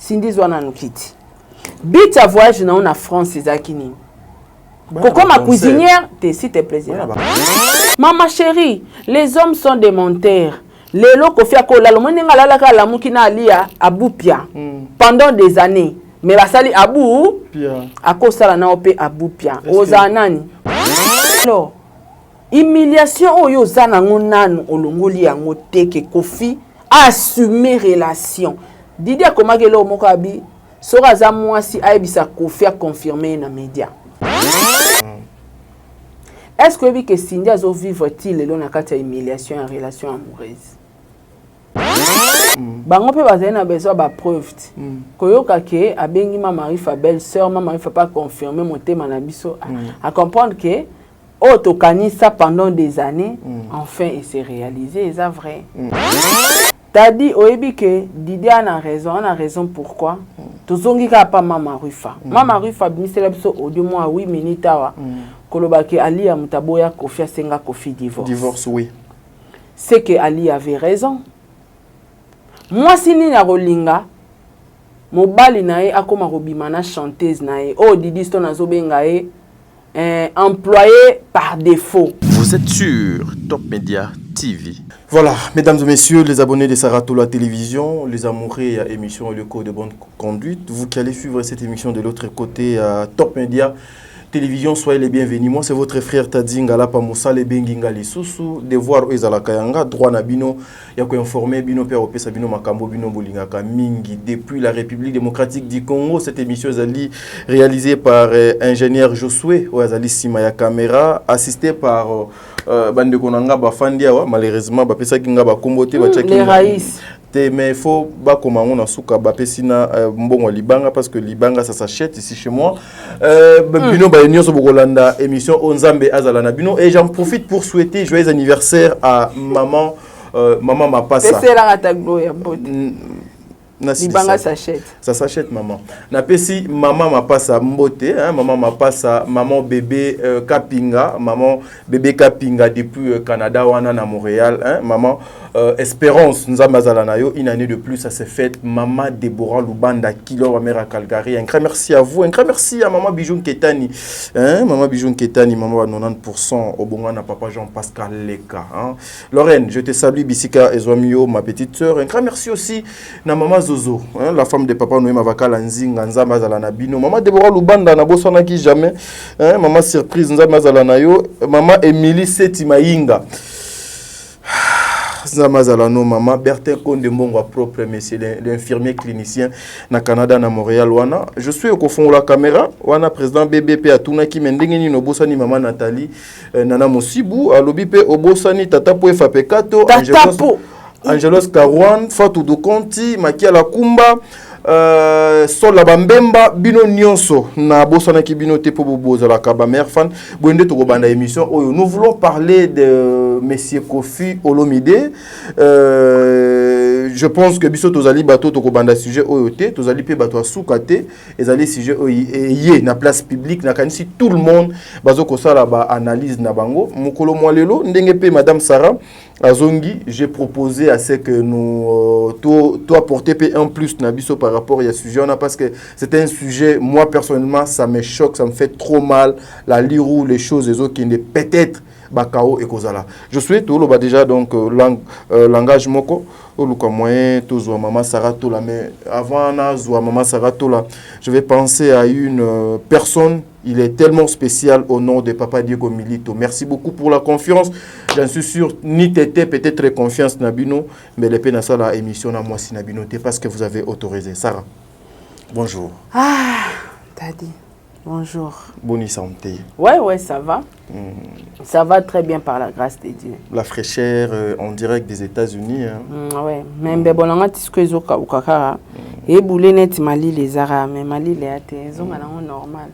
Cindy zwana nukiti. Bit à voyage na France ezakini. Coco ma cuisinière, s'il te plaît. Maman chérie, les hommes sont des menteurs. Les locaux fia ko la moninga la ka la mukina alia abupia pendant des années. Mais basali abu pia. Akosala na opé abupia. Ozanani. Alors, humiliation oyo zana ngonanu olongoli yango teke Kofi assumer relation. Didier komagelo moko abi sora za mwasi aibisa Kofi a confirmer na média. Est-ce que Cindy a vivre-t-il le long de humiliation en relation amoureuse? Bango pe bazana besoin ba preuve. Koyoka ke abengi ma mari fa belle-sœur, ma mari fa pas confirmer mon thème na biso à comprendre que Otokani ça pendant des années, enfin il s'est réalisé, c'est vrai. T'as dit oyebi que Didier a raison pourquoi? Tozongi ka pa mama Rufa. Mama Rufa bimisela biso audio moi 8 minutes awa. Kolobaki Ali a mutaboya Kofi senga Kofi divorce. Divorce oui. C'est que Ali avait raison. Moi sini na rolinga mobali nae akoma robimana chanteuse nae. Oh Didi sto nazo benga employé par défaut. Vous êtes sur Top Media TV. Voilà, mesdames et messieurs, les abonnés de Saratola Télévision, les amoureux à émission Le Code de Bonne Conduite, vous qui allez suivre cette émission de l'autre côté à Top Media Télévision, soyez les bienvenus. Moi, c'est votre frère Tadinga Lapa Moussa, les Benginga, les Soussou, devoir Ezala Kayanga, droit Nabino, Yako informé, Bino Père Opesa, Bino Makambo, Bino Bolingaka, Mingi, depuis la République démocratique du Congo. Cette émission est réalisée par ingénieur Josué, Oazali Simaya Caméra, assisté par Bande Konanga Bafandia, malheureusement, Bapesa Kinga Bakombote, les raïs. Mais il faut pas commencer à souka bapesina mbongo libanga parce que libanga ça s'achète ici chez moi. Bino ba union so bokolanda émission Onzambe azala bino et j'en profite pour souhaiter joyeux anniversaire à maman maman Mapassa. C'est la rataglo ya bote. Libanga s'achète. Ça s'achète maman. Na pesi maman Mapassa mbote hein, maman Mapassa, maman bébé Kapinga, maman bébé Kapinga depuis Canada wana na Montréal hein, maman Espérance Nzamazalanayo, une année de plus, ça s'est fait. Maman Déborah Lubanda, Kilo, mère à Calgary. Un grand merci à vous. Un grand merci à Maman Bijoun Ketani. Hein? Maman Bijoun Ketani, maman à 90%. Au bon à papa Jean-Pascal Leka. Hein? Lorraine, je te salue, Bissika Ezwamio, ma petite sœur. Un grand merci aussi à Maman Zozo, hein? La femme de papa Noé Mavakala Nzinga, Nzamazalana-Bino. Maman Déborah Lubanda, Nabosana qui jamais. Hein? Maman Surprise Nzamazalanayo. Maman Émilie Setimaïnga. Zamazalano maman Bertin Konde Mbongwa propre monsieur l'infirmier clinicien na Canada na Montréal wana je suis au fond la caméra wana président BBP atuna ki mendengeni no bosani maman Nathalie nana Mosibu alobi pe obosani tata po FAP4 Angelos Karwan Fatou Dokonti Makia la Kumba Sola Bambemba Bino Nyonso na bosana ki bino te po boboza la kaba mère fan bonde to banda émission oyo nous voulons parler de monsieur Kofi Olomide je pense que biso tozali bato to banda sujet oyo te tozali pe bato asukate ezali sujet oyo na place publique na kanisi tout le monde bazo ko sala ba analyse na bango mukolo mwalelo ndenge pe madame Sarah Azongi, j'ai proposé à ce que nous tout apporter un plus na biso par rapport à ce sujet parce que c'est un sujet moi personnellement ça me choque, ça me fait trop mal la lire ou les choses les autres qui ne peut-être bakao et kozala. Je souhaite tout le déjà donc langage moko ou le moyen tout zo maman Saratola mais avant na zo maman Saratola, je vais penser à une personne. Il est tellement spécial au nom de Papa Diego Milito. Merci beaucoup pour la confiance. J'en suis sûr, ni tété peut-être confiance Nabino, mais les peines à la émission à moi si Nabino, parce que vous avez autorisé. Sarah, bonjour. Ah, t'as dit. Bonjour. Bonne santé. Ouais, ça va. Ça va très bien par la grâce de Dieu. La fraîcheur en direct des États-Unis. Hein. Ouais, même si on a dit que les gens et boulé net Mali les Arabes, mais Mali les athées, ils ont normal.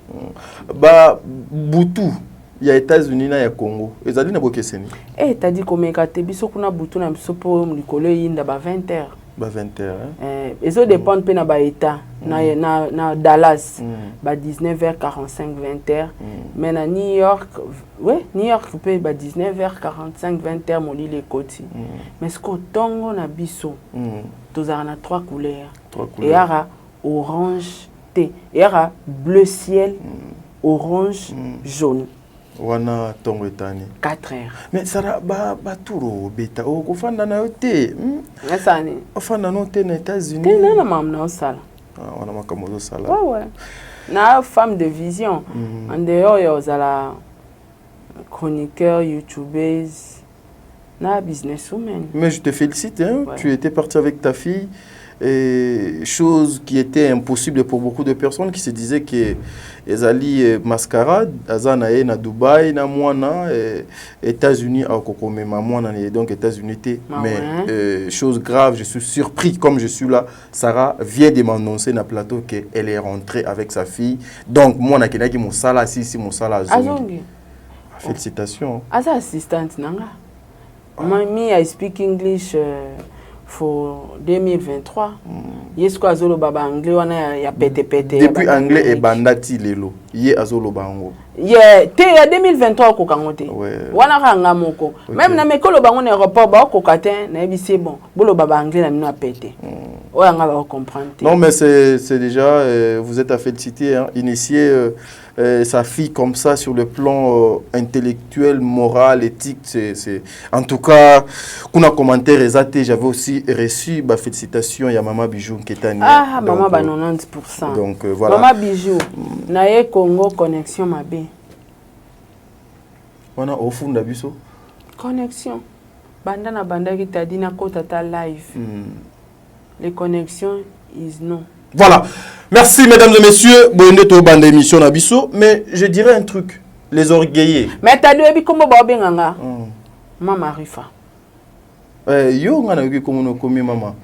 Bah, Boutou, il y a États-Unis, il y a Congo. Ils ont dit que c'est eh, t'as dit qu'on a été biso kuna Boutou na biso pour le coller inda ba 20h. Ba 20h. Ils ont dépend pe na ba état na Dallas ba 19h45 20h. Mais na New York, ouais, New York pe ba 19h45 20h moli les côtés. Mais ce que tongo na biso, tous on a trois couleurs. Et ara orange thé. Il y aura bleu ciel, orange, jaune. Wana tongo etani 4 heures. Mais ça ba turo beta o ko fanda na yote. Asani. O fanda no te na États-Unis. T'es na maman na sala. Ah wana makamozo sala. Ouais. Na femme de vision. En dehors yo zala chroniqueur, youtubeuse, na businesswoman. Mais je te félicite hein, Ouais. tu étais parti avec ta fille. Et chose qui était impossible pour beaucoup de personnes qui se disaient que les alliés mascarade, azanae na Dubaï, na moana, États-Unis à Kokome, ma moana, donc États-Unis. Mais chose grave, je suis surpris comme je suis là. Sarah vient de m'annoncer na plateau qu'elle est rentrée avec sa fille. Donc moi na kenaki mon sala si mon sala azongi. Félicitations. As assistant nanga. Me I speak English. For 2023. Yes ko azolo baba anglais wana ya pete. Depuis anglais et bandati lelo. Ye azolo bango. Yeah, te ya 2023 ko kangote. Ouais. Wana kanga moko. Okay. Même na mekolo bango na aéroport ba ko katin na ebisi bon. Bolo baba anglais na mino a pete. Oya nga ba comprendre. Non mais c'est déjà vous êtes à féliciter hein, initier sa fille comme ça sur le plan intellectuel, moral, éthique, c'est en tout cas kuna commentaire exaté, j'avais aussi reçu bah félicitations ya maman Bijou Ketani. Ah donc, maman ba 90%. Donc voilà. Maman Bijou na ye Congo connexion mabe. Wana ofunda biso. Connexion. Banda na banda ki tadi na kota ta live. Les connexions is non. Voilà. Merci mesdames et messieurs. Bonne to bande émission na biso, mais je dirais un truc, les orgueillés. Mais t'as dit comment ba benganga? Mama Rifa. Yo ngana yoki komono komi mama.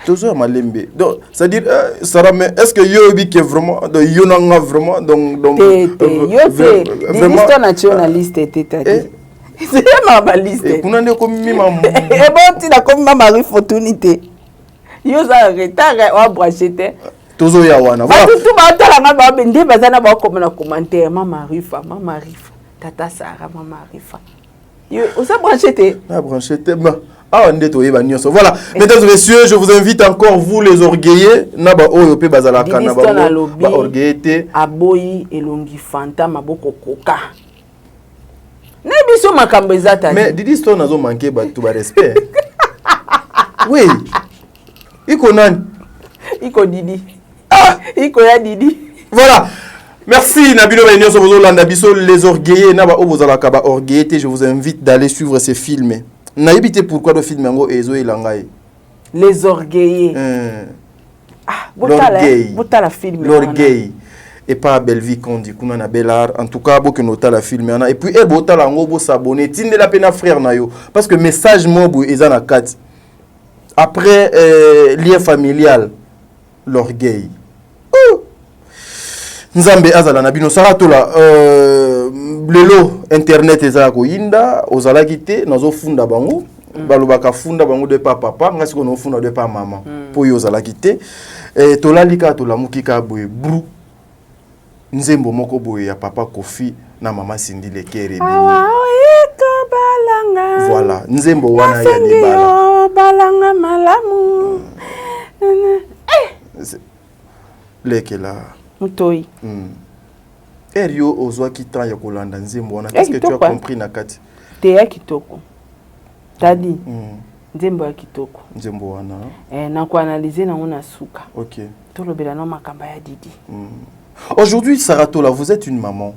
Toujours malembe. Donc c'est-à-dire Sarah mais est-ce que yo bi que vraiment de yo nanga vraiment donc yo te vraiment nationaliste était c'est ma baliste. Et kuna nde komi mama. Et bon tu la comme mama Rifa tunité. Yo za retard wa branchete. Tozo ya wana. Voilà. Tout ba tala nga ba bende bazana ba comme na commentaire mama Rifa, tata Sarah mama Rifa. Yo osa branchete. Na branchete ba. Ah on est toyeba nyonso. Voilà. Mesdames et messieurs, je vous invite encore vous les orgueillés na ba oyo pe bazala kana ba orgueillité. Aboyi elongi fanta maboko koka. Na biso makambo ezata. Mais Didi Stone nazo manquer ba tout ba respect. Oui. Iko nani? Iko Didi. Ah, Iko ya Didi. Voilà. Merci Nabilo Baïnio Sobozo Landabiso, les orgueillés, Naba Obozalaka ba orgueillité, je vous invite d'aller suivre ces films. Naïbité pourquoi le film Ngo Ezo et Langaï. Les orgueillés. Ah, botala film. L'orgueil. Et pas Belleville qu'on dit qu'on a Bellard. En tout cas, beaucoup nota la film. Et puis, elle botala Ngo bo s'abonner. Tinde la peine à frère Nayo. Parce que message mobu ezana kat. Après, lien familial, l'orgueil. Nzambe azala na bino sara tola lelo internet ezala ko yinda ozala kité nazo funda bango balobaka funda bango de papa ngasi ko no funda de pa mama po yo ozala kité tola lika tola mukika boye bru nzembo moko boye ya papa Kofi na mama Cindy Lekere voilà nzembo wana ya libala balanga malamu lekela Mutoi. Erio ozwa kitan ya kolanda nzembo wana. Qu'est-ce que tu as compris na kati? Te ya kitoko. Tadi. Nzembo ya kitoko. Nzembo wana. Na ko analyser na ona suka. OK. To lobela na makamba ya Didi. Aujourd'hui Sarah Tola, vous êtes une maman.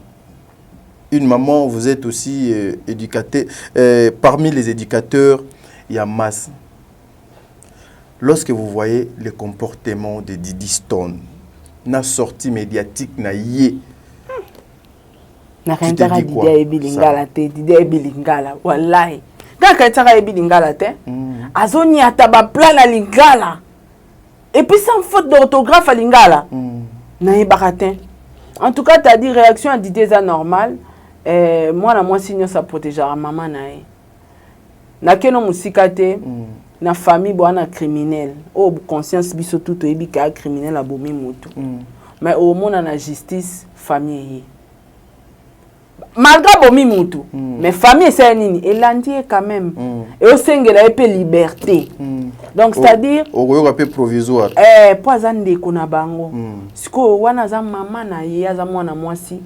Une maman, vous êtes aussi éducateur parmi les éducateurs, il y a masse. Lorsque vous voyez le comportement de Didi Stone, na sortie médiatique na yé. Na kantara Didi ebilingala te, Didi ebilingala wallahi. Ka kantara ebilingala te. Azoni ataba plan na lingala. Et puis sans faute d'orthographe à lingala. Na yebakatin. En tout cas, tu as dit réaction à Didi est normale. Moi signe ça protégera maman na ye. Na keno musikate. Na famille boana criminel o conscience biso tout ebi ka criminel abomi mutu mais au monde na justice famille malgré bomi mutu mais famille c'est nini elandie quand même et au sengela epé liberté donc c'est-à-dire au rappel provisoire poza ndeko na bango siko wana za mama na ye aza mwana mwasi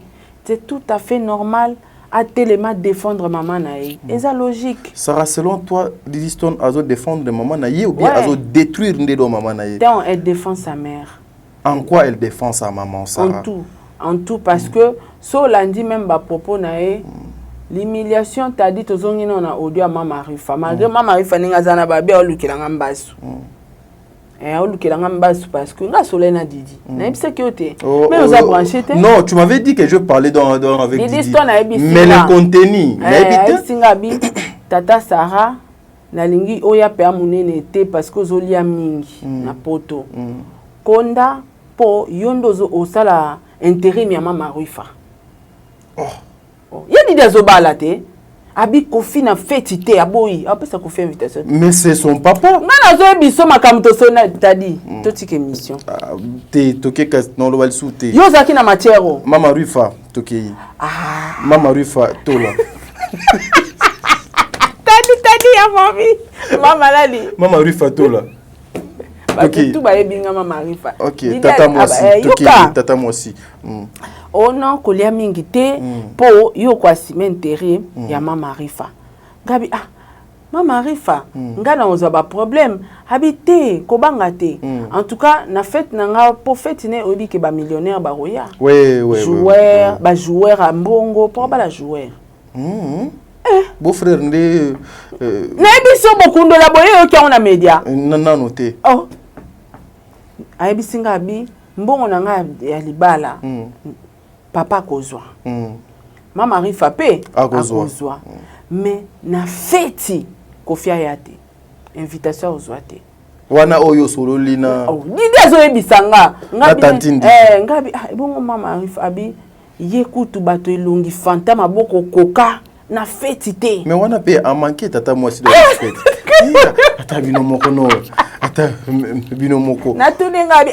c'est tout à fait normal à tellement défendre maman na ye et ça logique. Sarah, selon toi Didi Stone azo défendre maman na ye ou bien azo détruire ndedo maman na ye? Donc elle défend sa mère. En quoi elle défend sa maman, Sarah? En tout parce que so lundi même ba propos na ye l'humiliation t'a dit aux ongi on a audio à Mama Rifa malgré Mama Rifa ninga zana ba bia olukela mbasu olukela mbasu parce que nga solena Didi na yebisa ki ote mais vous a branché te. Non, tu m'avais dit que je parlais dans avec Didi mais le contenu na yebite singa bi tata Sarah na lingi oya pe amunene te parce que zolia mingi na poto konda po yondozo osala intérim ya Mama Rifa. Il y a des zobala te abi kofi na fête te aboyi après ça kofi invitation. Mais c'est son papa. Ngana zo biso makamto sona tadi totike émission. Te toke kas non lo balsu te. Yo zaki na matière. Mama Rifa toke. Mama Rifa tola. Tadi ya mami. Mama lali. Mama Rifa tola. Ok. Tout ba ebinga Mama Rifa. Ok, tata moi aussi. Toke tata moi aussi. Oh non, kolia mingi te po yo kwa simentere ya Mama Rifa. Gabi Mama Rifa, ngana oza ba problème, habité kobanga te. En tout cas, na fête nanga po fête ne obi ke ba millionnaire ba roya. Ouais. Joueur, ba joueur à mbongo, pour ba la joueur. Beau frère ndé na biso bokundo la boye yo ki on a média. Non noté. Oh. Ayebi singa bi mbongo nanga ya libala. Papa kozwa. Mama Rifa pe akozwa. Mais na fête kofia yate. Invitation ozwa te. Wana oyo solo lina. Didi zo ebisanga. Ngabi bongo Mama Rifa abi yekutu bato elongi fantama boko koka na fête te. Mais wana pe a manqué tata moi si de fête. Ata bino moko no. Ata bino moko. Na tuni ngabi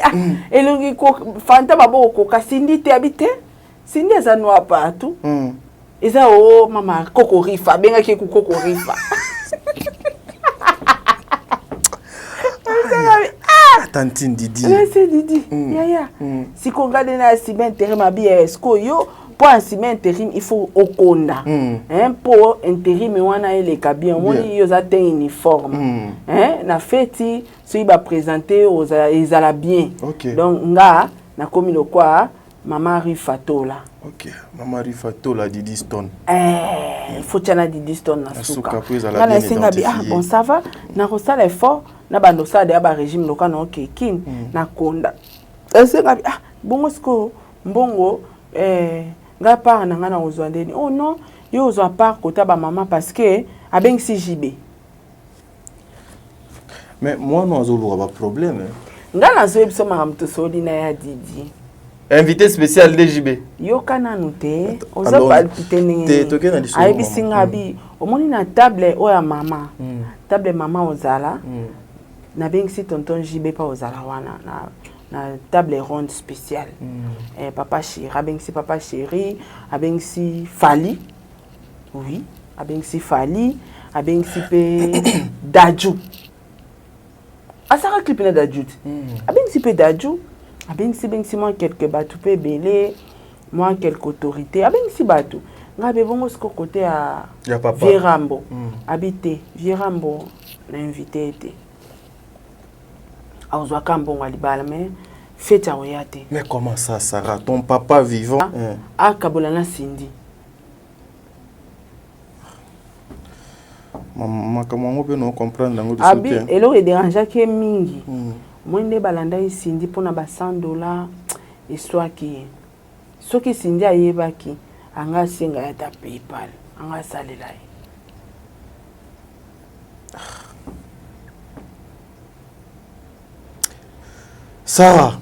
elongi fantama boko koka sindi te habite. Sindi eza noa partout. Eza Mama Koko Rifa benga ki ku Koko Rifa. Tantine Didi. C'est Didi. Ya. Si qu'on regarde na simen intérim abi esko yo pour un simen intérim il faut okonda. Pour intérim wana ele kabien moni yo za te uniforme. Na feti so iba présenter aux ezala bien. Donc nga na komi lo kwa Mama Rifa tola. Ok, Mama Rifa tola Didi Stone. Il faut tchana Didi Stone na suka. Na senga bi bon ça va na rosala effort na bando sa de ba régime lokana ok kin na konda. Senga bi bongo sko mbongo nga part na nga na ozwandeni. Oh non, yo ozwa part kota ba maman parce que abeng si JB. Mais moi non azolo ba problème. Nga na zo ebiso makamto soli na ya Didi. Invité spécial DJB. Yoka nanu te. Oza palpite nini. Toke na liso. Aibi singa bi. Omoni na table oya mama. Table mama ozala. Na bengisi tonton JB pa ozala wana na table ronde spéciale. Papa chéri, abengisi papa chéri, abengisi Fali. Oui, abengisi Fali, abengisi pe Dadju. Asara clip na Dadju. Abengisi pe Dadju. Abengisi moi quelques bateaux pe belé, moi quelques autorités. Abengisi bateau. Ngabe bongo ce côté à Vierambo. Habité Vierambo l'invité était. A ozwaka mbongo libala mais fête à oyate. Mais comment ça Sarah, ton papa vivant Kabolana Cindy. Maman comment on peut nous comprendre dans notre soutien. Abi elo dérange ke mingi. Moi ne balanda Cindy pour na ba $100 et soit qui ce qui Cindy ayebaki anga singa ya ta PayPal anga salela. Sarah,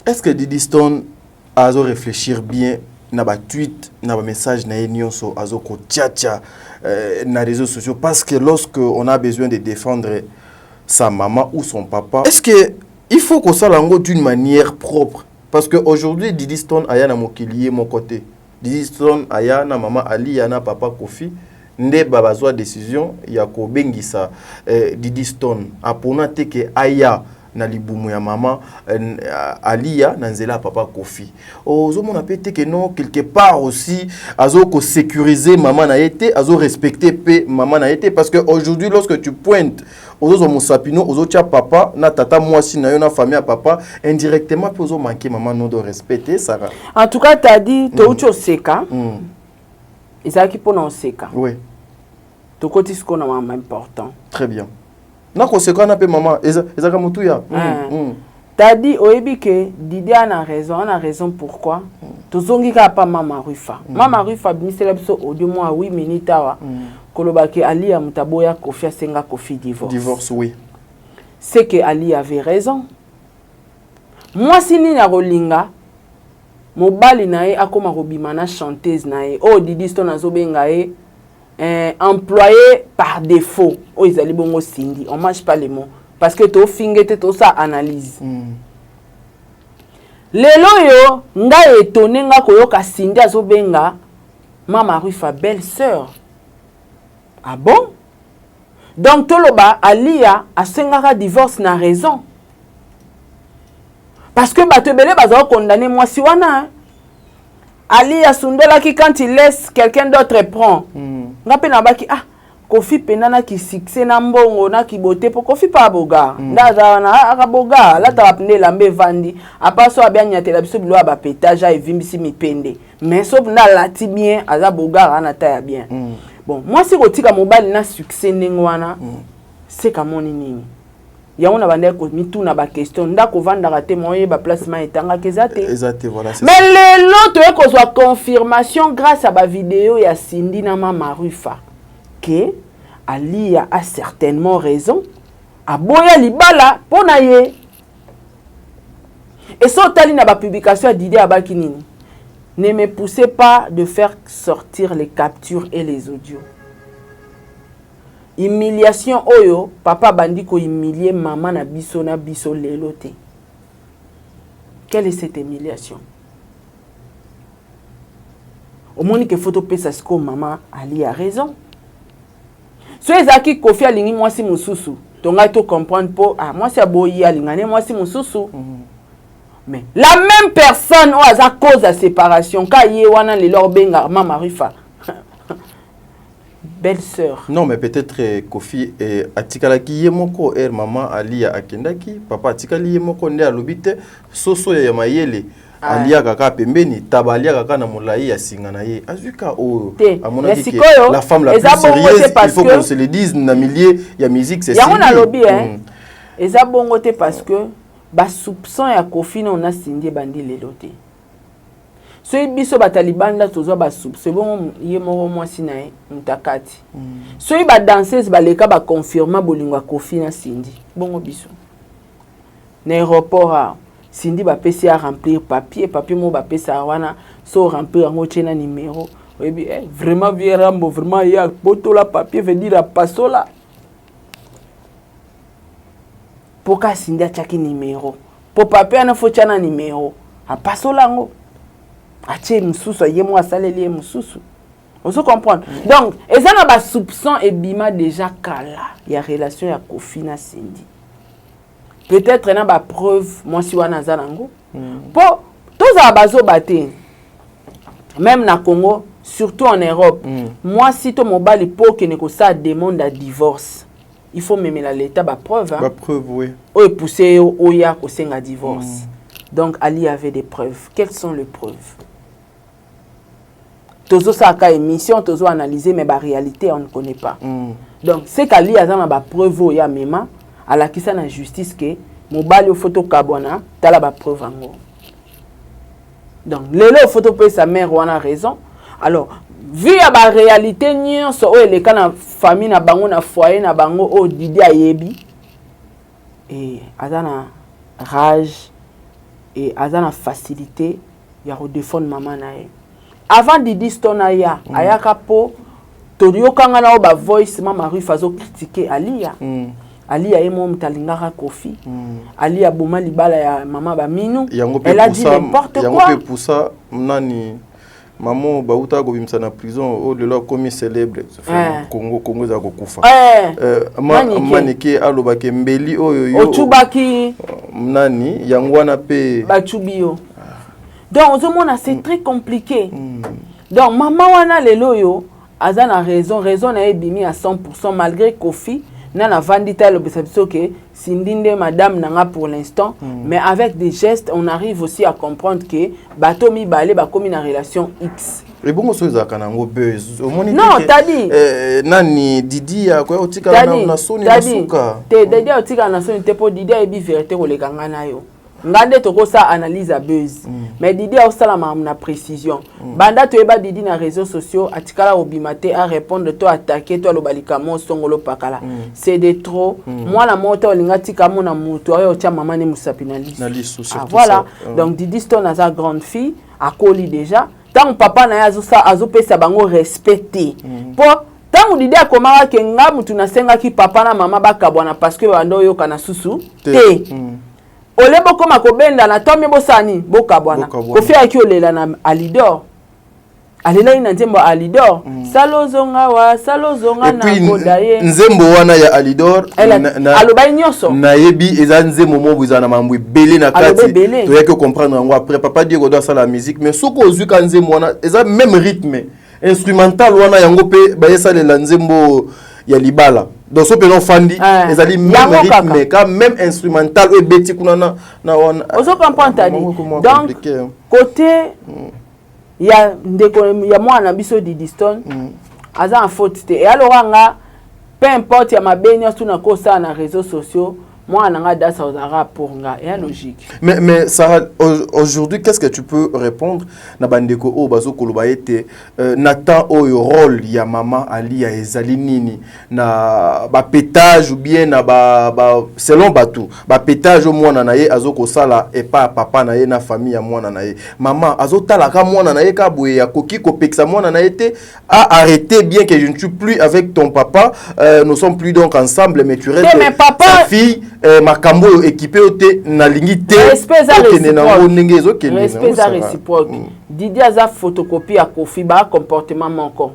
est-ce que Didi Stone a réfléchir bien na ba tweet na ba message na nyonso azo ko tchatcha na réseaux sociaux parce que lorsque on a besoin de défendre sa maman ou son papa, est-ce que il faut qu'on soit lango d'une manière propre parce que aujourd'hui Didi Stone aya na mokilier mon côté Didi Stone aya na mama Alia na papa Kofi nde bazwa décision ya ko bengisa Didi Stone apona teke aya na libumu ya mama Alia na nzela papa Kofi. Ozo mona pete que non quelque part aussi azo ko sécuriser maman na été, azo respecter pe maman na été parce que aujourd'hui lorsque tu pointes ozo musapino ozo tia papa na tata mwasi na yo na famille à papa indirectement pe ozo manquer maman non de respecter ça. En tout cas tu as dit to ucho seka. Ezaki pona seka. Oui. To koti ce qu'on a important. Très bien. Na conséquence na pe maman ezaka mutu ya. T'as dit oyebi que Didi a raison pourquoi tozongi ka pa mama Rufa. Mama Rufa bimisela biso audio moi 8 minutes awa koloba ke Ali ya mutaboya Kofi asenga Kofi divorce. Divorce oui. C'est que Ali avait raison. Moi sini na rolinga mobali nae akoma robimana chanteuse nae Didi Stone azobenga employé par défaut. Ils allaient bon au Cindy. On mange pas les mots. Parce que tu as tout ça analyse. Lelo yo, nga étonné nga koyoka Cindy azobenga Mama Rufa belle-sœur. Ah bon? Donc toloba Alia a sengaka divorce na raison. Parce que bato belé bazo condamné moi si wana. Ali Asundela qui quand il laisse quelqu'un d'autre prend. Ngape na baki Kofi penana ki succès na mbongo na ki boté pour Kofi pa boga. Ndaza na akaboga la ta pende lambe vandi. Apaso abia nyatela biso bilo aba pétage et vimbisi mipende. Mais sauf na lati bien aza boga na ta ya bien. Bon, moi si kotika mobile na succès nengwana c'est comme nini. Ya on a bandé ko mitu na ba question ndako vanda raté moyen ba placement etanga kezate. Exact voilà c'est. Mais l'autre est qu'on soit confirmation grâce à ba vidéo ya Cindy na Mama Rufa que Ali a certainement raison. A boya libala pona ye. Et so tali na ba publication Didi abaki nini. Ne me poussez pas de faire sortir les captures et les audios. Humiliation oyo papa bandi ko humilier maman na biso lelo te. Quelle est cette humiliation? Au moins que photo pesa sko maman Ali a raison. So ezaki Kofi alingi mwasi mususu. Tonga to comprendre po mwasi aboyi alingane mwasi mususu. Mais la même personne ou à cause de séparation ka ye wana le lor benga Mama Rufa. Belle-sœur. Non, mais peut-être Kofi atikalaki yemoko maman Alia akendaki, papa atikali yemoko nde alobite soso ya mayele Alia kaka pembeni tabalia kaka na molai ya singa na ye. Azuka o amona dit que la femme la plus sérieuse, il faut qu'on se le dise na milieu ya musique c'est ça. Ya on lobby eza bongo te parce que ba soupçon ya Kofi na ona Cindy bandi leloté. So biso batalibanda tozo ba soupçon bon yemoko mwasi na ye mutakati. So ba danseuse baleka ba confirma bolingwa Kofi na Cindy. Bongo biso. Na aéroport Cindy ba pesi à remplir papier mo ba pesi wana so remplir ngo tena numéro. Oui vraiment vieux Rambo vraiment ya poto la papier veut dire pasola. Pourquoi Cindy a chaki numéro? Pour papier na faut tena numéro. A pasola ngo. Ache mususu yemo asaleli mususu. On se comprend. Donc, et ça na ba soupçon et bima déjà kala. Il y a relation ya Kofi na Cindy. Peut-être na ba preuve moi si wana zanango. Pour tous à bazo baté. Même na Congo, surtout en Europe. Moi si to mobile pour que ne ko ça demande à divorce. Il faut même l'état ba preuve Ba preuve oui. O pousser o ya ko senga divorce. Donc Ali avait des preuves. Quelles sont les preuves? Tozo sa ka émission, tozo analyser mais la réalité on ne connaît pas. Donc c'est qu'Ali a ba preuve ya mema à la kisa na justice que mobile photo kabona tala ba preuve ngo. Donc lelo photo pe sa mère wana raison. Alors vu ya ba réalité nyonso o ele kana famille na bango na foyer na bango o Didi ayebi et azana rage et azana facilité ya redéfendre maman na ye. Avant Didi Stone ayaka po torio kanga na ba voice Mama Rufa zo critiquer Alia. Alia emo mtalingaka Kofi. Alia boma libala ya mama ba minu. Elle a dit n'importe quoi. Yango pe pour ça nani maman bauta ko bimsa na prison au de là comme célèbre Congo za ko kufa manike aloba ke mbeli oyo yo ochubaki nani yangwana pe bachubio. Donc au monde c'est très compliqué. Donc maman wana lelo yo azana raison na ebimi à 100% malgré Kofi na vandita le biso que sindinde madame nanga pour l'instant, mais avec des gestes on arrive aussi à comprendre que bato mi balé ba comme une relation X. Et bon so za kanango buzz. Non, t'as dit nani Didi ya kwa otika na soni na suka. Te Didi otika na soni te po Didi ebi vérité ko lekanga na yo. Ngande toko sa analyse à buzz. Mais Didi a aussi la précision. Banda to eba Didi na réseaux sociaux atikala obimate à répondre to attaquer to lobalikamo songolo pakala. C'est de trop. Moi la moto olinga tikamo na mutu ayo tia mama ne musapi na liste. Voilà. Donc Didi Stone a sa grande fille a coli déjà. Tant papa na yazo sa azo pesa bango respecté. Pour tant Didi a komara ke nga mutu na senga ki papa na mama bakabwana parce que bando yo kana susu te. Ole boko makobenda na tomi bosani boka bwana kofi aki olela na alidor alela ina nzembo alidor salozonga na bodaye nzembo wana ya alidor aloba nyonso na yebi eza nzembo mo buzana mambu belé na kati to yake comprendre ngo après papa Diego doit ça la musique mais soko ozwi ka nzembo wana eza même rythme instrumental wana yango pe ba yesa le nzembo ya libala. Donc ce pénon fandi ezali même rythme ka même instrumental et beti kuna na wana ozo comprendre tadi. Donc côté ya ndeko ya mwana biso Didi Stone aza en faute te et alors nga peu importe ya mabenyo tuna ko ça na réseaux sociaux moi nga dasa ozara pour nga et logique. Mais Sarah, aujourd'hui qu'est-ce que tu peux répondre na bandeko o bazo koloba ete Nathan oyo rôle ya maman Ali ya ezali nini na ba pétage ou bien na ba selon batou ba pétage au mwana na ye azoko sala et pas papa na ye na famille ya mwana na ye maman azotala ka mwana na ye ka boye ya koki ko peksa mwana na ye te a arrêté bien que je ne suis plus avec ton papa nous sommes plus donc ensemble mais tu restes ta fille makambo équipé ote na lingi te respect réciproque. Didi aza photocopie à Kofi ba comportement manquant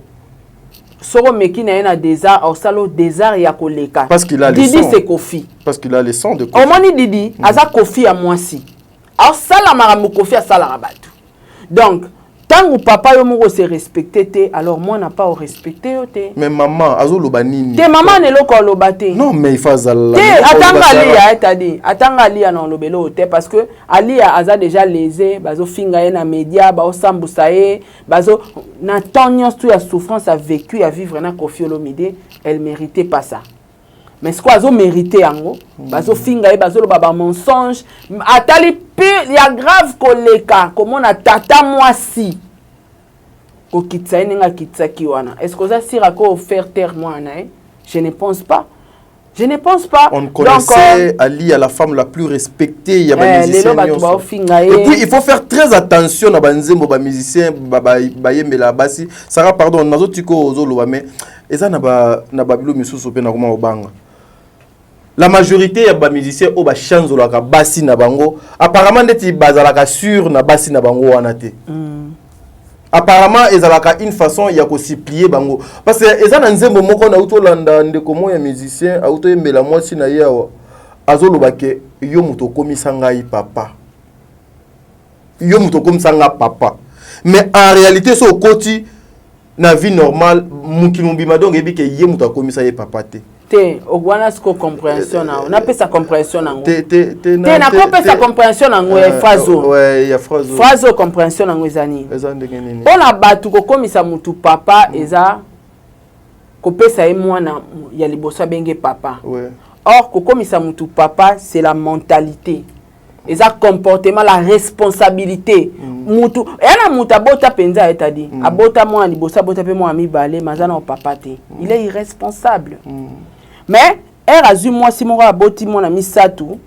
soro meki na ena désert au salo désert ya koleka parce qu'il a les Didi c'est Kofi parce qu'il a les sons de Kofi omoni Didi aza Kofi à moi si au sala maramu Kofi à sala rabatu donc tant que papa yo moko se respecter te alors moi n'a pas au respecter te mais maman azo loba nini te maman ne loko loba te non mais il faut zala te atanga lia ta dit atanga lia non lobelo te parce que alia aza déjà lésé bazo finga ye na média ba osambusa ye bazo na tonyo tout ya souffrance a vécu à vivre na Kofi Olomide elle méritait pas ça. Mais ce qu'on a mérité yango bazo finga e bazo loba ba mensonge atali pire ya grave koleka comment na tata moi si ko kitsa ninga kitsa kiwana est-ce que ça sera ko faire taire moi na je ne pense pas on connaissait donc, Ali à la femme la plus respectée il y a ba musicien et puis il faut faire très attention na banzembo ba musicien ba yembela basi Sarah pardon nazo tiko zo loba mais eza na ba bilo misusu pe na koma obanga. La majorité des musiciens ont ba chance de la bassi na bango. Apparemment ndeti bazalaka sur na bassi na bango wana te. Apparemment ezalaka une façon ya ko supplier bango parce que ezana nzembo moko na uto landa ndeko mo ya musicien auto yembela mwasi na yawa azoloba ke yo muto komisa ngai papa. Yo muto komisa nga papa. Mais en réalité so koti na vie normale mukilumbi donc ebi ke ye muto komisa ye papa te. Te ogwana sko compréhension na on appelle ça compréhension na te na ko pesa compréhension na ngwe fazo ouais ya fazo compréhension na ngwezani ona batu ko komisa mutu papa eza ko pesa e mwana ya libosa benge papa ouais or ko komisa mutu papa c'est la mentalité eza comportement la responsabilité mutu yana muta bota penza etadi abota mwana libosa bota pe mwana mibale mazana o papa te il est irresponsable. Mais elle a vu moi si mon aboti mon ami Satou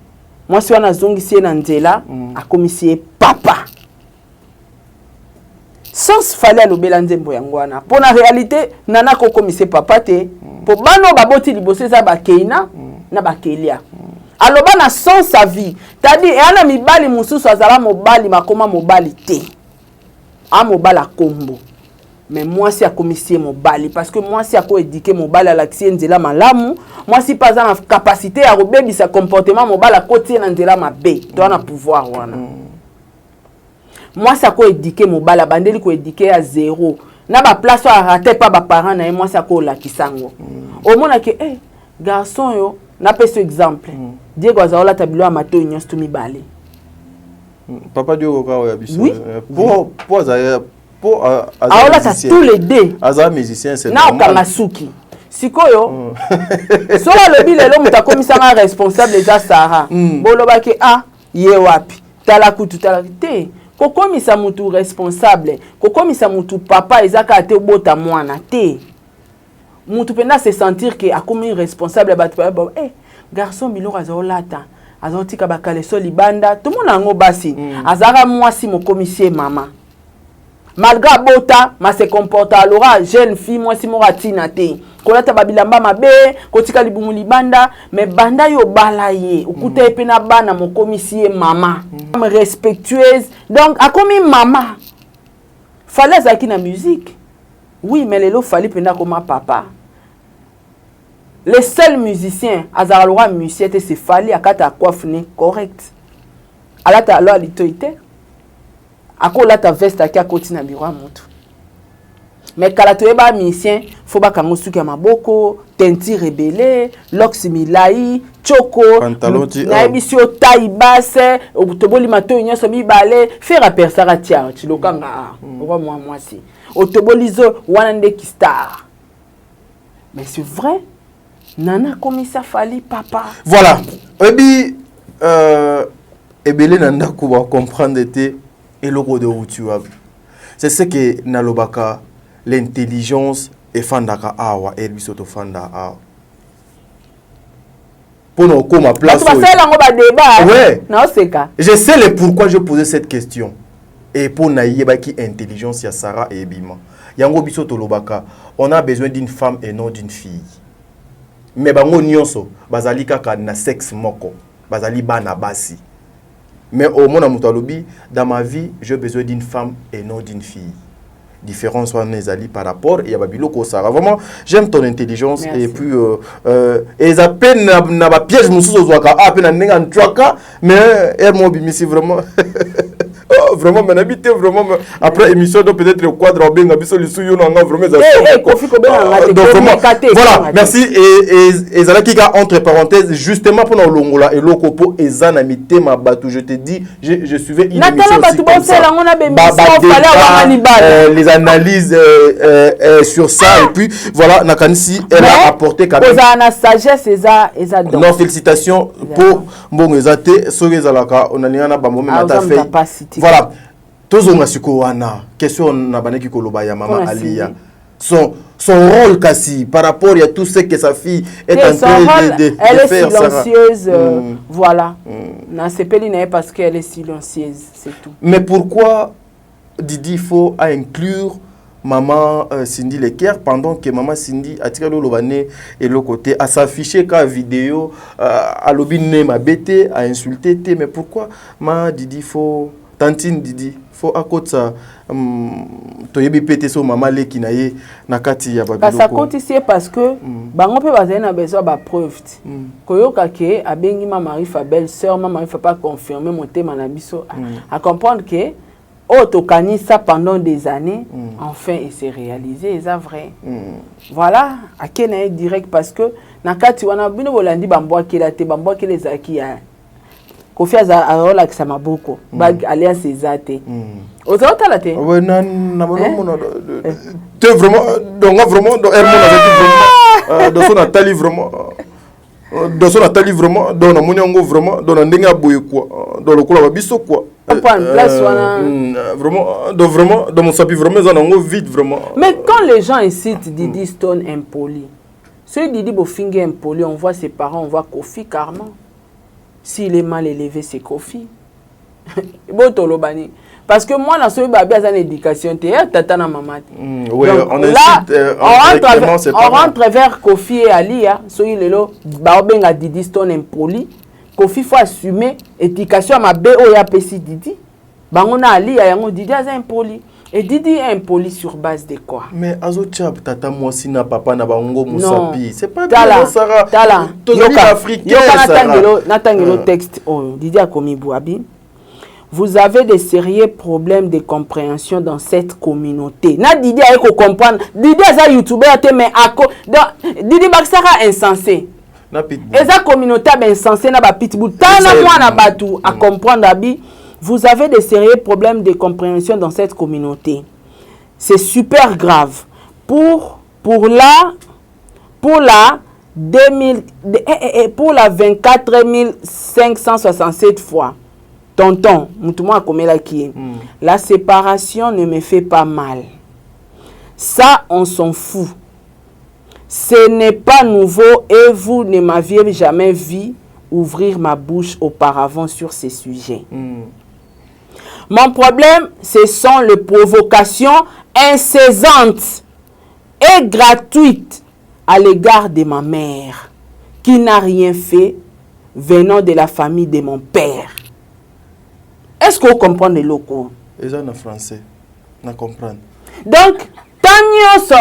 moi si on a zongi na nzela a commissaire papa sans fallait le belanzembo yangwana pour la réalité nana ko commissaire papa te pour bano baboti liboso za ba keina na ba kelia aloba na sans sa vie tadi e ana mibali mususu azala mobali makoma mobali te a mobala kombo. Mais moi si a commissie mobali parce que moi si a ko éduquer mobali à l'accès nzela malamu, moi si pas en capacité à rebebi sa comportement mobali à côté nzela mabe, tu as pouvoir wana. Moi si a ko éduquer mobali bandeli ko éduquer à zéro. Na ba place à rater pas ba parents na moi si a ko la kisango. Au mona que garçon yo, na pe ce exemple. Diego azaola tabilo amato nyos to mibale. Papa Diego ka ya biso. Oui. Pour alors ça tous les deux Aza musicien c'est na okamasuki sikoyo so le bilelo muta komisanga responsable déjà Sarah boloba ke ye wapi tala kutu tala te kokomisa mutu responsable kokomisa mutu papa ezaka te bota mwana te mutu penda se sentir que akomi responsable ba garçon bilo azolata azotika bakale so libanda tout monde ngo basi azara mwasi mokomisie mama. Malgré bota, ma se comporte alors jeune fille moi si mora tina te. Kolata babilamba mabe, kotika libumu libanda, mais banda yo balaye, okuta epena bana mon commissaire maman. Respectueuse. Donc a comme maman. Fallait ça qui na musique. Oui, mais les lots fallait pena comme papa. Les seuls musiciens, azaralora musicien c'est fallait à kata coiffe correct. Alata alors l'autorité. Ako la ta veste à côté na bureau moto. Mais kala to eba musicien, faut ba kango suki ya maboko, tenti rebelle, lox milai, choko, na ebisio taille basse, otoboli mato nyoso mibale, faire à persara tia, tu lokanga roi moi si. Otobolizo wanande ki star. Mais c'est vrai. Nana commissaire Fali papa. Voilà. Ebi ebele nanda ko ba comprendre te et le de où tu as vu. C'est ce que nalobaka l'intelligence et fandaka awa et lui soto fanda awa. Pour nous comme à place. Ouais. Non c'est cas. Je sais le pourquoi je posais cette question. Et pour naïeba qui intelligence ya Sarah et Ebima. Yango biso tolobaka, on a besoin d'une femme et non d'une fille. Mais bango nyonso bazali kaka na sexe moko. Bazali bana basi. Mais au monde Moutalobi, dans ma vie, j'ai besoin d'une femme et non d'une fille. Différence soit Nezali par rapport et à Babilo Kosara. Vraiment, j'aime ton intelligence. Merci. Et puis, et ça peine n'a pas piège Moussou Zouaka, à peine un truaka, mais elle m'a dit, c'est vraiment. Oh, vraiment, mais habité vraiment. Après émission, donc peut-être le quadre en bien, abisso le souillon, on a vraiment. Voilà, merci. Et Zala qui a entre parenthèses, justement pour nos longola et l'okopo, et Zanamité, ma batou, je te dis, je suivais une émission aussi les analyses sur ça, et puis voilà, Nakanisi, elle a apporté quand même. Sagesse, non, félicitations pour Mbongezate, Sogezalaka, on a liana bamome matafe. Voilà, tous on a su koana, question na baneki koloba ya maman Alia. Son rôle Kassi par rapport à tout ce que sa fille est en train de faire. Elle est silencieuse, voilà. Non, c'est pas parce qu'elle est silencieuse, c'est tout. Mais pourquoi Didi faut inclure maman Cindy Leker pendant que maman Cindy a tiré le lobane et le côté à s'afficher qu'à vidéo à l'obine ma bête à insulter mais pourquoi ma Didi faut tantine Didi faut à côté ça toyebi pété so maman le kinaye nakati ya babilo parce que ici parce que bango pe bazali na besoin ba preuve koyoka ke abengi mama Marifa belle sœur mama Marifa pas confirmer monter manabiso à comprendre que ça pendant des années, enfin, il s'est réalisé, c'est vrai. Voilà, à Kenya direct parce que, Nakati, on a bien volandi bamboa qui la te, bamboa qui les a qui a. Kofi a relax ça m'a beaucoup. Bag alliance zate. Aux autres la te. Ouais, non, tu vraiment, donc vraiment, dans son Nathalie vraiment. Dans son Nathalie vraiment, dans la monyango vraiment, dans la ndenga boye quoi, dans le couleur biso quoi. Vraiment, dans mon sapi vraiment, ils en ont vite vraiment. Mais quand les gens incitent Didi Stone impoli, celui Didi Bofingue impoli, on voit ses parents, on voit Kofi carrément. S'il est mal élevé, c'est Kofi. Parce que moi, dans ce baby, il y a une éducation, tata na maman. Oui, on rentre vers Kofi et Ali, soy lelo, baobenga Didi Stone impoli. Kofi faut assumer éducation à ma B.O. ya pesi Didi. Bangona Ali ya yango Didi a impoli. Et Didi est impoli sur base de quoi? Mais azo tchab tata mwasi na papa na bango musapi. C'est pas bien Sarah. Tala. Tozali africain Sarah. Natangelo texte oh Didi a commis Bouabi. Vous avez des sérieux problèmes de compréhension dans cette communauté. Na Didi a comprendre. Didi a ça youtubeur mais Didi Baksara insensé. Et ça communauté insensé na ba pitbull. Tana moi na batu à comprendre abi. Vous avez des sérieux problèmes de compréhension dans cette communauté. C'est super grave. Pour la 24 567 fois. Tonton, la séparation ne me fait pas mal. Ça, on s'en fout. Ce n'est pas nouveau et vous ne m'aviez jamais vu ouvrir ma bouche auparavant sur ces sujets. Mon problème, ce sont les provocations incessantes et gratuites à l'égard de ma mère, qui n'a rien fait venant de la famille de mon père. Est-ce que vous comprenez le locaux? Ils sont en français. Je comprends. Donc, tant so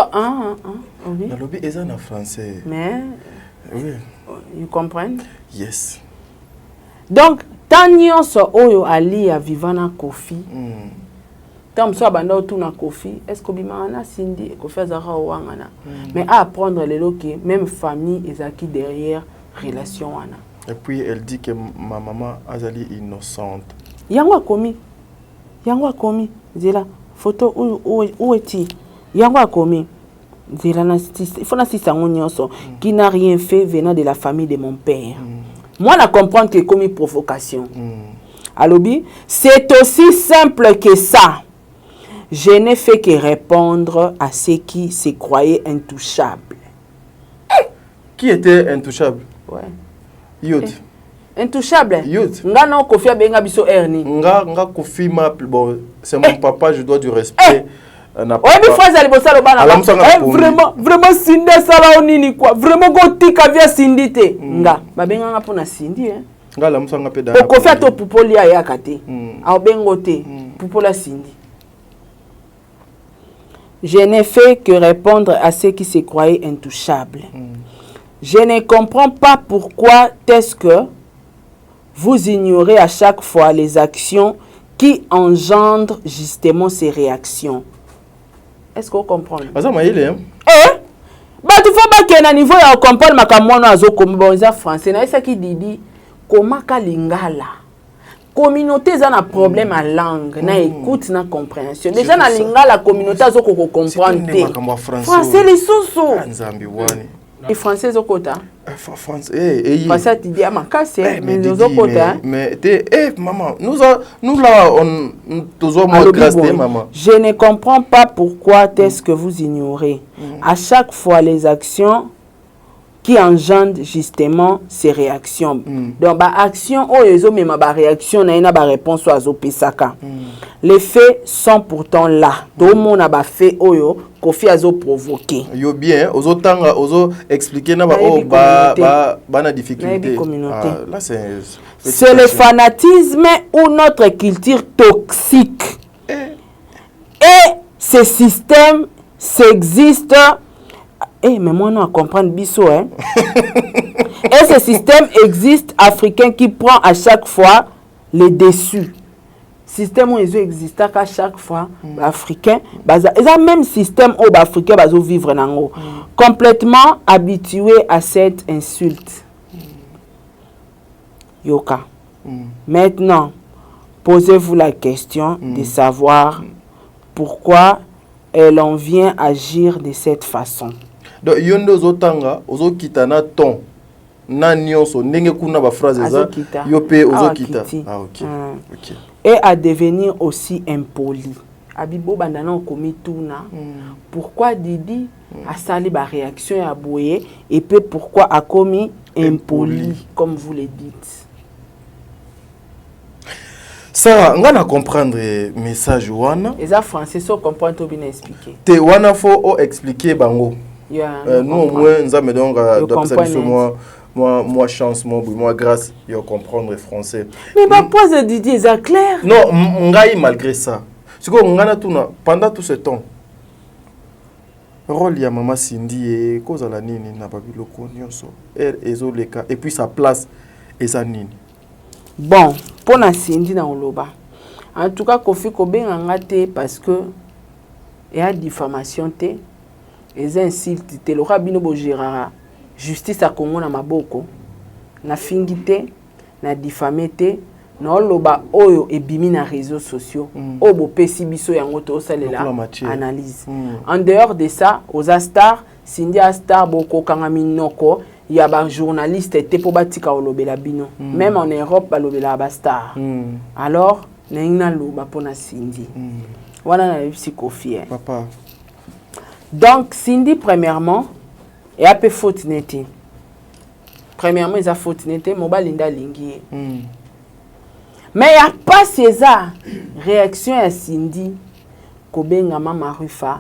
oui. Le lobby est en français. Mais, oui. Vous comprenez? Yes. Donc, tant so oyo ali ya vivana Kofi. Tant so abanda tout na Kofi, est-ce que bimana Cindy Kofi azara wangana. Mais à apprendre les loki, même famille ezaki derrière relation wana. Et puis elle dit que ma maman azali innocente. Yango akomi. Zela photo où est-il? Yango akomi. Zela na il faut na sisa nyonso qui n'a rien fait venant de la famille de mon père. Moi, je comprends que comme une provocation. Alobi, c'est aussi simple que ça. Je n'ai fait que répondre à ceux qui se croyaient intouchables. Qui était intouchable? Ouais. Youth. Intouchable? Youth. Nga non Kofi abenga biso erni. Nga Kofi m'a bon, c'est mon papa, je dois du respect. Vraiment Cindy sala onini quoi. Vraiment gotika via Cindy te. Nga babenga nga pona Cindy hein. Nga la musanga pe da. Kofi ato pupoli ya yakate. A bengo te. Pupola Cindy. Je n'ai fait que répondre à ceux qui se croyaient intouchables. Je ne comprends pas pourquoi est-ce que vous ignorez à chaque fois les actions qui engendrent justement ces réactions. Est-ce que vous comprenez? Bah tu faut pas qu'il y ait un niveau à comprendre ma camono azo comme bonza français na ça qui dit comment lingala communauté ça a problème à langue na écoute na compréhension déjà na lingala communauté azo ko comprendre français les soso et français zokota français tu dis à ma casse mais zokota mais maman nous là on toujours moins grâce maman. Je ne comprends pas pourquoi est-ce que vous ignorez à chaque fois les actions qui engendrent justement ces réactions. Donc ba action o ezo mema ba réaction na ina ba réponse ozo pesaka. Les faits sont pourtant là. Tout le monde a ba fait oyo Kofi azo provoqué. Yo bien ozo tanga ozo expliquer na ba na difficulté. Là c'est le fanatisme ou notre culture toxique. Et ce système s'existe. Mais moi, non, à comprendre biso, hein. Et ce système existe africain qui prend à chaque fois les dessus. Système où ils existent à chaque fois, africain, et un même système où les Africains vivent nango, complètement habitués à cette insulte. Yoka. Maintenant, posez-vous la question de savoir pourquoi elle en vient agir de cette façon. Donc yondo zotanga ozo kitana ton na nyonso ndenge kuna ba phrase za yope ozo kita. Ah OK. OK. Et à devenir aussi impoli. Abibo bandana komi tuna. Pourquoi Didi a sali ba réaction ya boye et puis pourquoi a commis impoli comme vous le dites. Ça, on va comprendre le message wana. Les Français sont comprendre tout bien expliquer. Te wana faut expliquer bango. Nous moins nous avons donc moi chance moi grâce yo comprendre français. Mais ma pose Didier c'est clair. Non, ngai malgré ça. C'est que ngana tuna pendant tout ce temps. Rôle ya Maman Cindy et cause la nini na babiloko nyonso. Ezoleka et puis sa place eza nini. Bon, pour na Cindy na oloba. En tout cas, Kofi Kobenga ngate parce que il y a diffamation te, les insultes te, le rabino bo gérara, justice à Congo na maboko, na fingite, na diffamé te, na oloba oyo ebimi na réseaux sociaux, obo pesi biso yango to salela analyse. En dehors de ça, aux stars, Cindy a star boko kanga minoko, il y a ba journaliste te po batika olobela bino. Même en Europe ba lobela ba star. Alors, na loba pona Cindy. Wana na yebisi Kofi. Papa. Donc Cindy premièrement et a peu faute nete. Premièrement, ils a faute nete, mobile linda lingi. Mais il y a pas César réaction à Cindy Kobenga Mama Rufa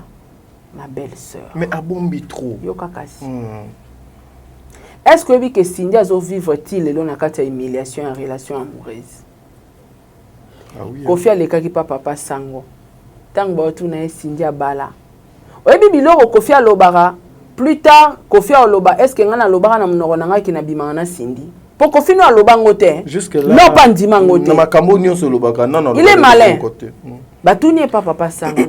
ma belle-sœur. Mais a bombi trop. Yo kakasi. Est-ce que oui que Cindy a vivre-t-il le na kati ya humiliation en relation amoureuse? Ah oui. Kofi alekaki papa sango. Tango tu na Cindy abala. Oyebi biloko Kofi alobara. Plus tard Kofi aloba est-ce que ngana lobara na munoko nanga ki na bimanga na Cindy? Pour Kofi no aloba ngote. Jusque là. Non pas ndima ngote. Na makambo nyonso lobaka non. Il est malin. Batuni et papa sango.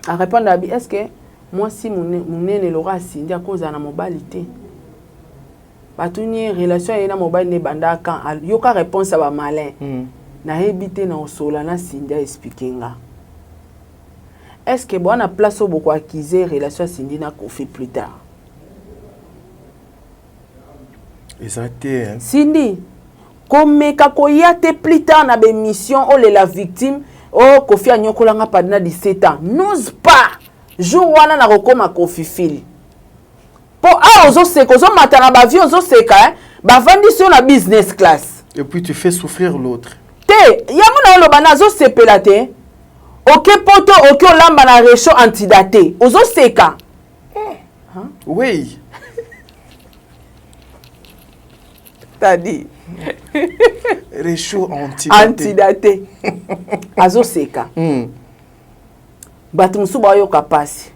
A répondre à est-ce que moi si mon nene lora Cindy à cause na mobilité. Batuni relation ena mobile ne banda quand yoka réponse à ba malin. Na hebité na osola na Cindy expliquinga. Est-ce que bon a place au beaucoup acquisé relation Cindy na Kofi plus tard? Exact. Cindy, comme kakoyate plus tard na bémission oh la victime oh Kofi a nyokolanga padna 17 ans. N'ose pas jour wana na rekoma Kofi fil. Po a ozo seko ozo matana ba vie ozo seka ba vandi sur la business class. Et puis tu fais souffrir l'autre. Te yamuna lo banazo sepela te. Ok poto ok olamba na réchaud antidaté. Ozo seka. Oui. T'as dit. Réchaud antidaté. Antidaté. Azo seka. Batu musu ba yo kapasi.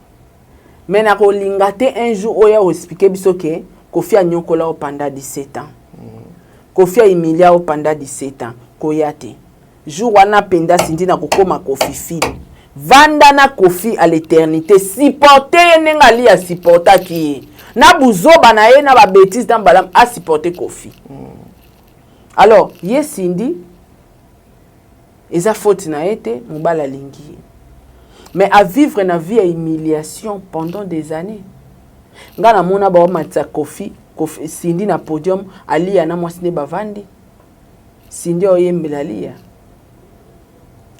Mais na ko lingate un jour oya expliquer biso ke Kofi a nyokola o pendant 17 ans. Kofi a humilia o pendant 17 ans. Koyate. Jour wana penda Cindy na kokoma Kofi fil. Vanda na Kofi à l'éternité. Supporter nengali a supporta ki. Na buzoba na ye na ba bêtise dans balam a supporter Kofi. Alors, ye Cindy eza faute na été mobala lingi. Mais à vivre na vie à humiliation pendant des années. Ngana mona ba matsa Kofi Cindy na podium ali na mwasine bavandi. Cindy oyembela lia.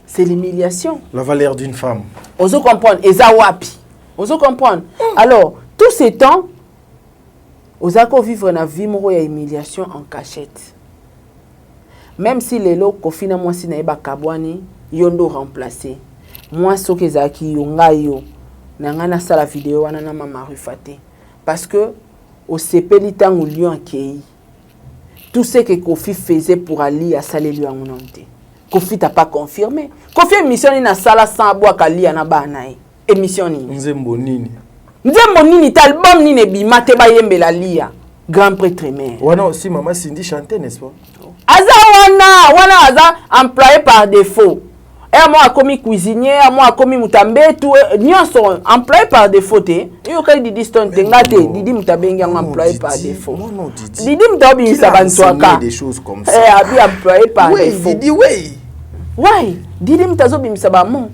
C'est l'humiliation. La valeur d'une femme. Ozo comprendre eza wapi. Ozo comprendre. Alors, tout ce temps ozako vivre na vie moko ya humiliation en cachette. Même si lelo Kofi na mwasi na eba kabwani yondo remplacer. Moi soki ezaki yo ngai yo na ngana sala vidéo wana na Mama Rufate parce que au sepeli tango lion akei tout ce que Kofi faisait pour Ali a salé lui en monté. Kofi t'a pas confirmé. Kofi émission ni na sala sans bois kali na bana émission ni. Nzembo nini ta album ni ne bima te ba yembela lia grand prêtre mère. Wana aussi Maman Cindy chantait n'est-ce pas? Wana aza employé par défaut. Et moi a commis cuisinier, moi a commis mutambe tout nyonso employé par défaut te. Yo kay Didi Stone tengate Didi mutabengi employé par défaut. Non Didi mutabi sabantwaka. Des choses comme ça. Abi employé par défaut. Didi oui. Ouais, Didi mutazo bimisa ba mon.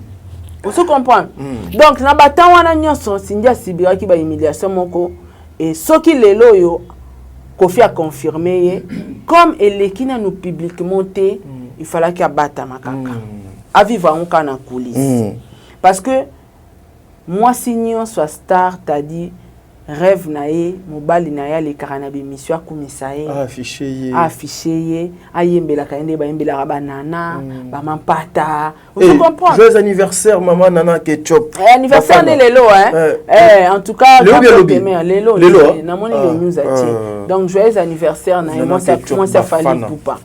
Vous comprenez? Donc na batan wana nyonso Cindy asibira ki ba humiliation moko et soki lelo yo Kofi a confirmé comme elekina nous publiquement te il fallait qu'il abatta makaka. À vivre en cas en coulisses. Parce que moi, si nous soit star, t'as dit, rêve na ye mobali na ya le karanabe mission akumisa ye affiché ye ayembela kaende ba yembela banana ba mampata vous comprenez joyeux anniversaire maman Nana Ketchup anniversaire de lelo en tout cas lelo na moni le news ati donc joyeux anniversaire na moi ça fallait poupa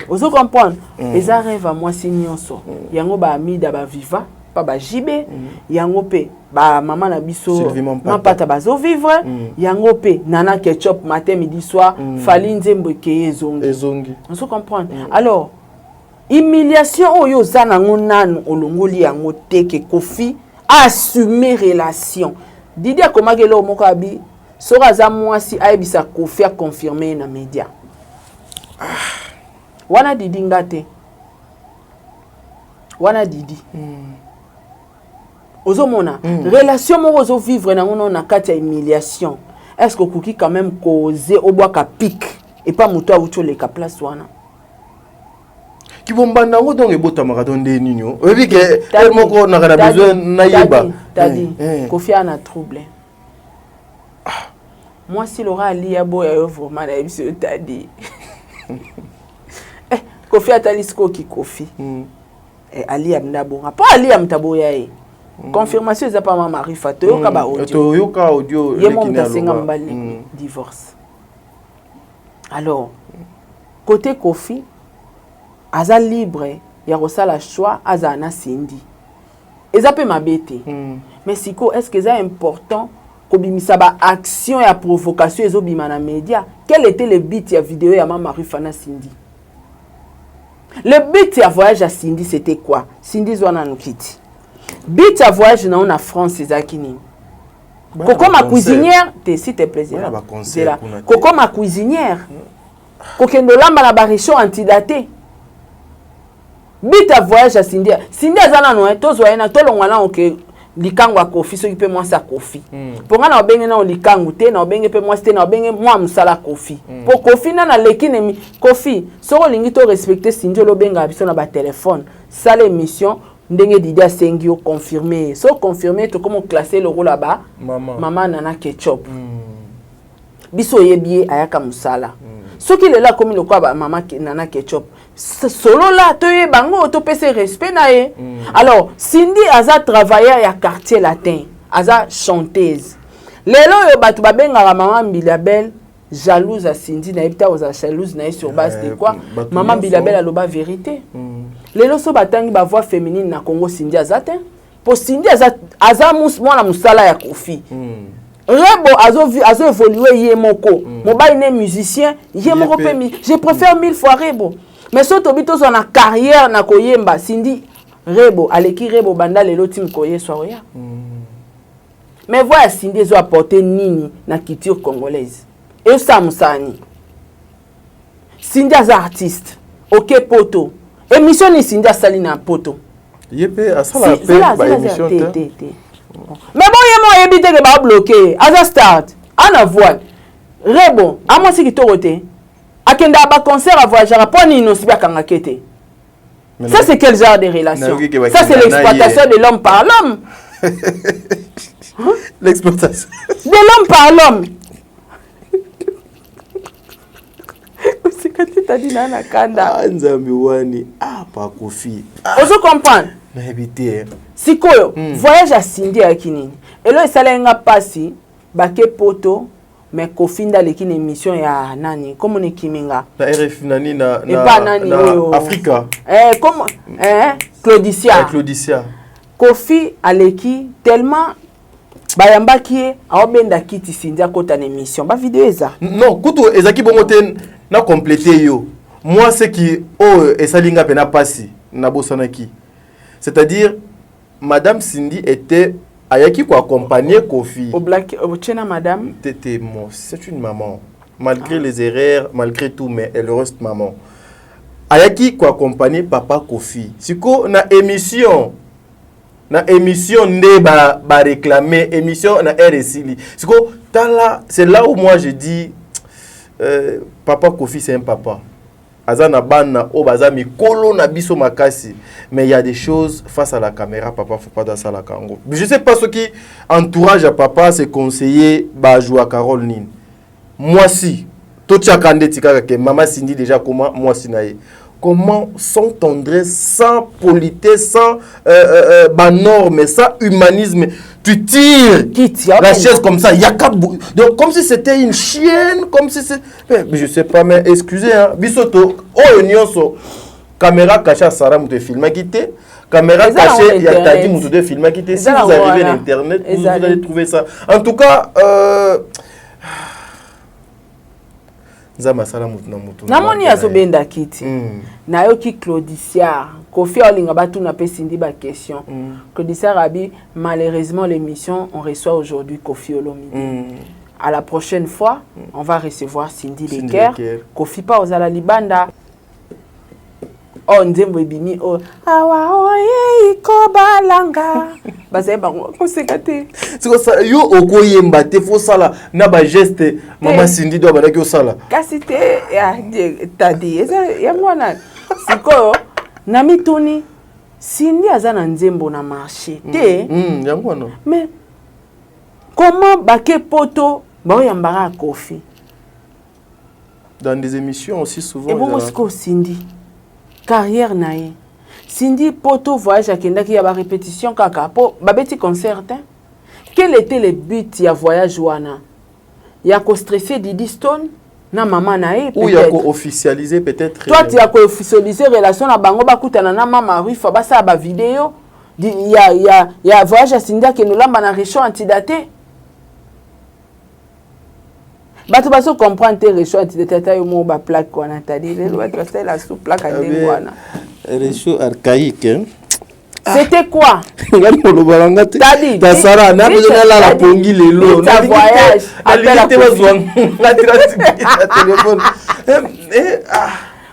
vous comprenez les rêve à moi signonso yango ba amida ba viva pas ba jibe yango pe ba maman na biso mampata bazo vivre yango pe Nana Ketchup matin midi soir fali nzembo ke ezongi on se comprend alors humiliation oyo zana ngonanu olongoli yango teke Kofi assumer relation Didier Komagelo moko abi sora za mwasi aibisa Kofi a confirmer na média wana Didi ngate wana Didi Ozomona, relation moko zo vivre na ngono na kati ya humiliation. Est-ce que kuki quand même causer au bois ka pic et pas muto auto le ka place wana. Ki bombanda ngo donc ebota makatonde ninyo. Obi ke el moko na kana besoin na yeba. Tadi, Kofi ana trouble. Moi si Laura ali ya boya yo vraiment na biso tadi. Kofi atalisko ki Kofi. Ali amna bonga. Pas ali amtaboya e. Confirmation c'est pas ma mari fato ka ba audio yemo mtasenga mbali divorce alors côté Kofi aza libre ya rosala choix aza na Cindy eza pe mabete mais siko est-ce que c'est important ko bimisa ba action ya provocation ezobima na média quel était le but ya vidéo ya mama Rifana Cindy le but ya voyage à Cindy c'était quoi Cindy zwana nukiti Bit à voyage dans la France, Zakini. Coco ma cuisinière, s'il te plaît. Coco ma cuisinière. Coco de l'âme à la barrichon antidaté. Bit à voyage à Cindy. Cindy a zana no to zo na to longwana oke likangu a Kofi so ipe moi sa Kofi. Pour na obenge na likangu te na obenge pe moi te na obenge moi musala Kofi. Pour Kofi na lekine Kofi so lingi to respecter Cindy lo benga biso na ba téléphone. Ça l'émission ndenge Didier Sengio confirmé so confirmé to comment classer le rôle là-bas maman Nana Ketchup biso yebié ayaka musala ce qui est là comme le quoi maman Nana Ketchup solo là to ye bango to pese respect na ye alors Cindy aza travailleur ya quartier latin aza chanteuse lelo yo batu babenga maman Bilabel jalouse à Cindy na ebita oza jalouse na sur base de quoi maman Bilabel a loba vérité les loso batangi ba voix féminine na Congo Cindy azate pour Cindy aza mwana musala ya Kofi Rebo azo évoluer ye moko mobile ne musicien ye moko pe je préfère 1000 fois Rebo mais so to bito so na carrière na koyemba Cindy Rebo aleki Rebo banda lelo tim koye soya mais voilà Cindy zo apporter nini na culture congolaise et ça musani Cindy aza artiste OK poto émission ni Cindy asali na poto yepe asala pe ba émission te mais bon yemo ebite ke ba bloquer aza start ana voix Rebo amo siki torote akenda ba concert à voyager pour ni no sibia kanga kete ça c'est quel genre de relation ça c'est l'exploitation de l'homme par l'homme l'exploitation de l'homme par l'homme. T'as dit nana kanda nzambi wani pa Kofi ozo comprendre na habité sikoyo voyage à Cindy à kinini elo esalenga pasi bake poto mais Kofi nda lekine émission ya nani comme on kiminga na RF nani na Africa comme Claudicia Kofi aleki tellement bayambaki aobenda kiti Cindy akota na émission ba vidéo eza non kutu ezaki bongoten na compléter yo moi c'est qui esalinga pena pasi na bosanaki c'est-à-dire madame Cindy était ayaki ko accompagner Kofi au black au tchena madame c'est une maman malgré les erreurs malgré tout mais elle reste maman ayaki ko accompagner papa Kofi siko na émission nde ba réclamer émission na RSI siko tala c'est là où moi je dis papa Kofi c'est un papa azana bana o baza mikolo na biso makasi, mais il y a des choses face à la caméra papa faut pas dans ça la kango. Je sais pas ce qui entourage à papa c'est conseiller ba jouer à Carole Nin. Moi si tout chacun tika que maman Cindy déjà comment moi si naïe. Comment sans tendresse, sans politesse, sans normes, sans humanisme, tu tires la chaise comme ça, donc comme si c'était une chienne, comme si c'est... Mais je sais pas, mais excusez, hein, bisoto, oh nyonso, caméra cachée à Sarah, vous filmez quitté, caméra cachée, il y a Tadi, vous devez filmer quitté. Si vous arrivez à l'internet, vous allez trouver ça. En tout cas, namoni azobenda kiti nayoki Claudiciar Kofi olinga batu na pe Cindy ba question Claudiciar abi malheureusement l'émission on reçoit aujourd'hui Kofi Olomide à la prochaine fois on va recevoir Cindy Leker Kofi pa ozala libanda oh nzembo ebimi oh awa oye ikobalanga bazaye bango kosekate siko ça yo okoyemba te fo sala na ba geste mama Cindy do ba ki osala kasi te ya tadi eza ya mwana siko na mituni Cindy azana nzembo na marché te yango no mais comment bake poto ba yambara Kofi dans des émissions aussi souvent et bon siko Cindy carrière naïe Cindy poto voyage à Kendaki ya ba répétition kaka po babeti concert quel était le but ya voyage wana ya ko stresser Didi Stone na maman naïe ou ya ko officialiser peut-être toi tu as ko officialiser relation na bango bakutana na mama Rifa basa ba vidéo ya voyage à Cindy ke nolamba na région antidaté bato baso comprendre te réchaud antidaté yo mo ba plaque wana tadi le bato basa la sous plaque à wana réchaud archaïque hein? C'était quoi? Tadi da Sarah na besoin la pongi lelo na voyage la téléphone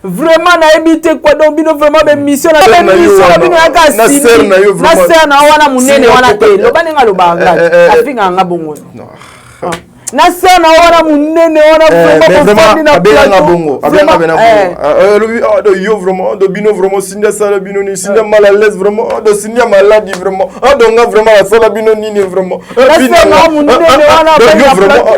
vraiment na éviter quoi donc bino vraiment be mission na bino aka na ser na yo vraiment na ser na wana munene wana te lo baninga lo banga afinga nga bongo na ser na wana munene wana vraiment na benga bongo abenga bena bongo yo vraiment de bino vraiment Cindy sala bino ni Cindy mal à l'aise vraiment de Cindy malade vraiment donc vraiment la sala bino ni vraiment na munene wana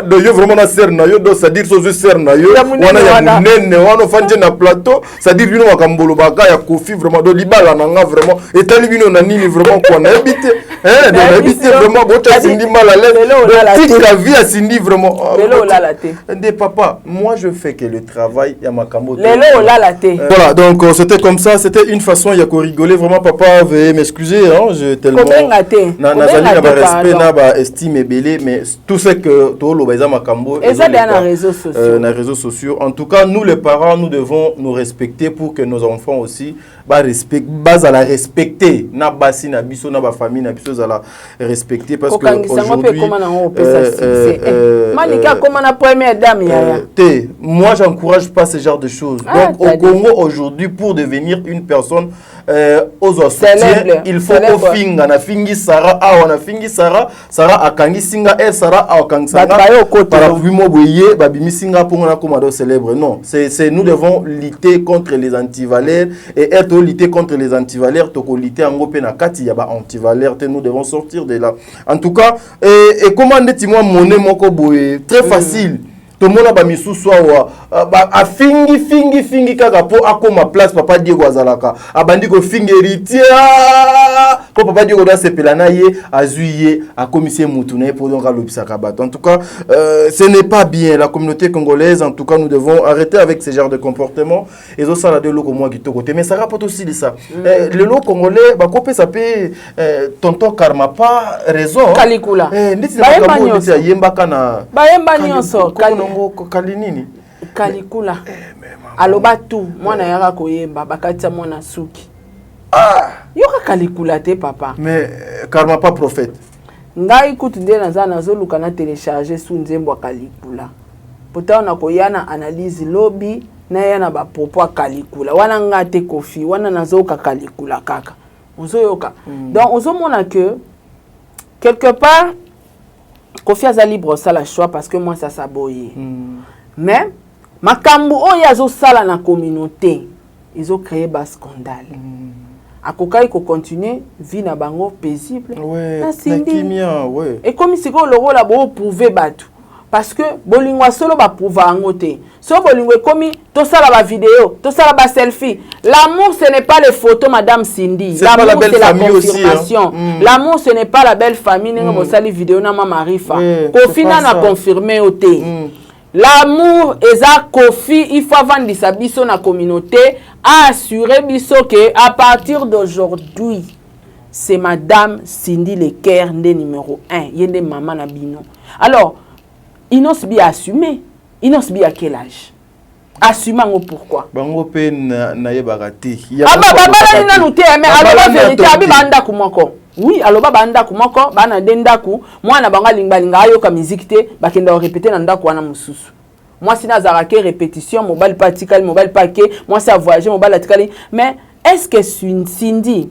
de yo vraiment na ser na yo do ça dire so ser na yo wana ya munene wana fanje na plateau ça dire bino makambolo baka ya Kofi vraiment do libala nanga vraiment etali bino na nini vraiment quoi na habiter na habiter vraiment bota Cindy mal à l'aise de la vie à Cindy vraiment des papa moi je fais que le travail ya makambo voilà donc c'était comme ça c'était une façon ya ko rigoler vraiment papa veuillez m'excuser hein je tellement na respect na ba estime belé mais tout ce que to lo baza makambo et ça dans les réseaux sociaux en tout cas nous les parents nous devons nous respecter pour que nos enfants aussi base à la respecter na basi na biso na ba famille na biso za la respecter parce que aujourd'hui Manika comment la première dame moi j'encourage pas ce genre de choses donc au Congo aujourd'hui pour devenir une personne aux soutien il faut au finga na fingi Sarah na fingi Sarah akangi singa Sarah akangi singa par mo boye babimi singa pour na komado célèbre non c'est nous devons lutter contre les antivaleurs et être lutter contre les antivaleurs to ko lutter en gopé na kati ya ba antivaleurs nous devons sortir de là en tout cas et comment ndeti-moi monnaie moko boye très facile tout le monde a mis sous soi a fingi kaka po akoma place papa Diego azalaka abandi ko fingi héritier ko papa Diego doit sepela na ye azuye a commissaire mutuna pour donc alobisa kabato en tout cas ce n'est pas bien la communauté congolaise en tout cas nous devons arrêter avec ce genre de comportement et zo sala de loko moi kitoko te mais ça rapporte aussi de ça le lot congolais ba kopé ça peut tonton Karma pas raison Kalikula nditi na kabo nditi yemba kana bayemba nyonso kalinini Kalikula aloba tu mwana yaka koyemba bakatisa mwana suki yoka Kalikula te papa mais Karma pas prophète ngai kutu nde naza nazoluka na télécharger su nzembo Kalikula pourtant na koyana analyse lobby na yana ba propos Kalikula wana ngate Kofi wana nazoka Kalikula kaka ozoyoka donc ozomona que quelque part Kofi a libre ça la choix parce que moi ça saboye mais makambu oyo azosala na communauté ils ont créé bas scandale akokai ko continuer vie na bango paisible na kimia et comme si ko loro la bo prouver batu parce que bolingwa solo ba prouver angote so bolingwe komi to sala ba vidéo to sala ba selfie l'amour ce n'est pas les photos madame Cindy l'amour c'est la confirmation l'amour ce n'est pas la belle famille nga bo sali vidéo na mama Rifa Kofi na confirmer oté l'amour eza Kofi il faut vendre sa biso na communauté a assurer biso que à partir d'aujourd'hui c'est madame Cindy Leker ndé numéro 1 yende maman na bino alors Inos bi assumé Inos bi à quel âge assumant pourquoi bango pe na yebagati ah bah bala na nous te mais alors la vérité abi banda kumoko oui aloba banda kumoko bana dendaku mwana banga lingbalinga ayoka musique te bakenda répéter na ndako wana mususu moi si nazara ke répétition mobile patikali mobile paquet moi ça voyager mobile atikali mais est-ce que Cindy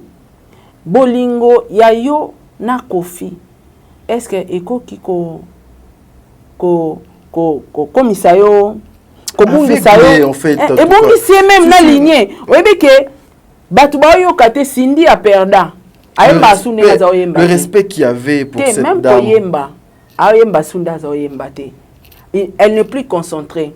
bolingo yayo na Kofi est-ce que ekoki ko komisa yo ko bungisa yo et bungisi même na lignée oyebi ke batu ba yo kate Cindy a perda ayemba sunde za oyemba le respect qu'il y avait pour cette même dame même oyemba ayemba sunde za oyemba te elle n'est plus concentrée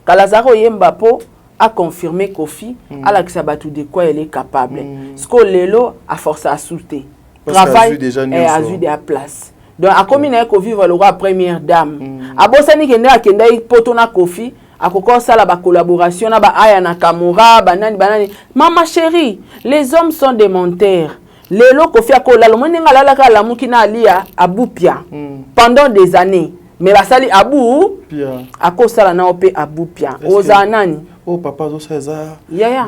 Kalazaro oyemba po a confirmé Kofi à la Xabatu de quoi elle est capable ce que lelo a force à souter travail et a vu de la place donc a commune ko vivre le roi première dame a bosani kende akenda poto na Kofi akoko sala ba collaboration na ba aya na Kamura banani mama chérie les hommes sont des menteurs lelo Kofi akola lo mwenga lala ka la mukina alia abupia pendant des années mais basali abu pia akosala na ope abu pia oza nani oh papa zo ça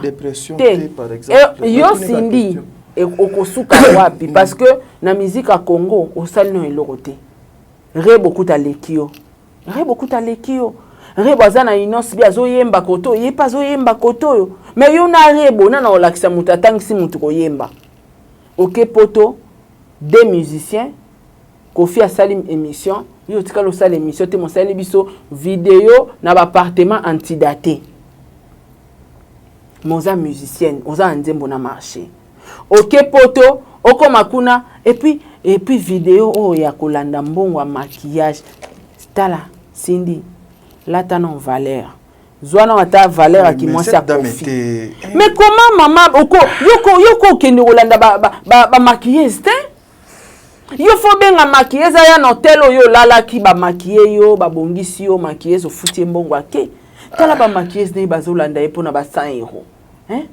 dépression par exemple yo Cindy et okosuka wapi parce que na musique à Congo osali no elorote rebo kuta lekio rebo azana inos bi azoyemba koto ye pas zoyemba koto yo mais yo na rebo na olakisa mutatangisi mutu koyemba OK poto des musiciens Kofi a sali émission yo tika lo sali émission te mo sali biso vidéo na ba appartement antidaté moza musicienne oza nzembo na marché OK poto oko makuna et puis vidéo oh ya kolanda mbongo wa maquillage stala Cindy lata non valeur zwana wata valeur aki mwasi Kofi mais comment maman oko yoko kende kolanda ba maquillage te yo faut benga maquillage ya no telo yo lala ki ba maquiller yo ba bongisi yo maquillage ofuti mbongo ake tala ba maquillage ne bazolanda epo na ba 100 €. Hein?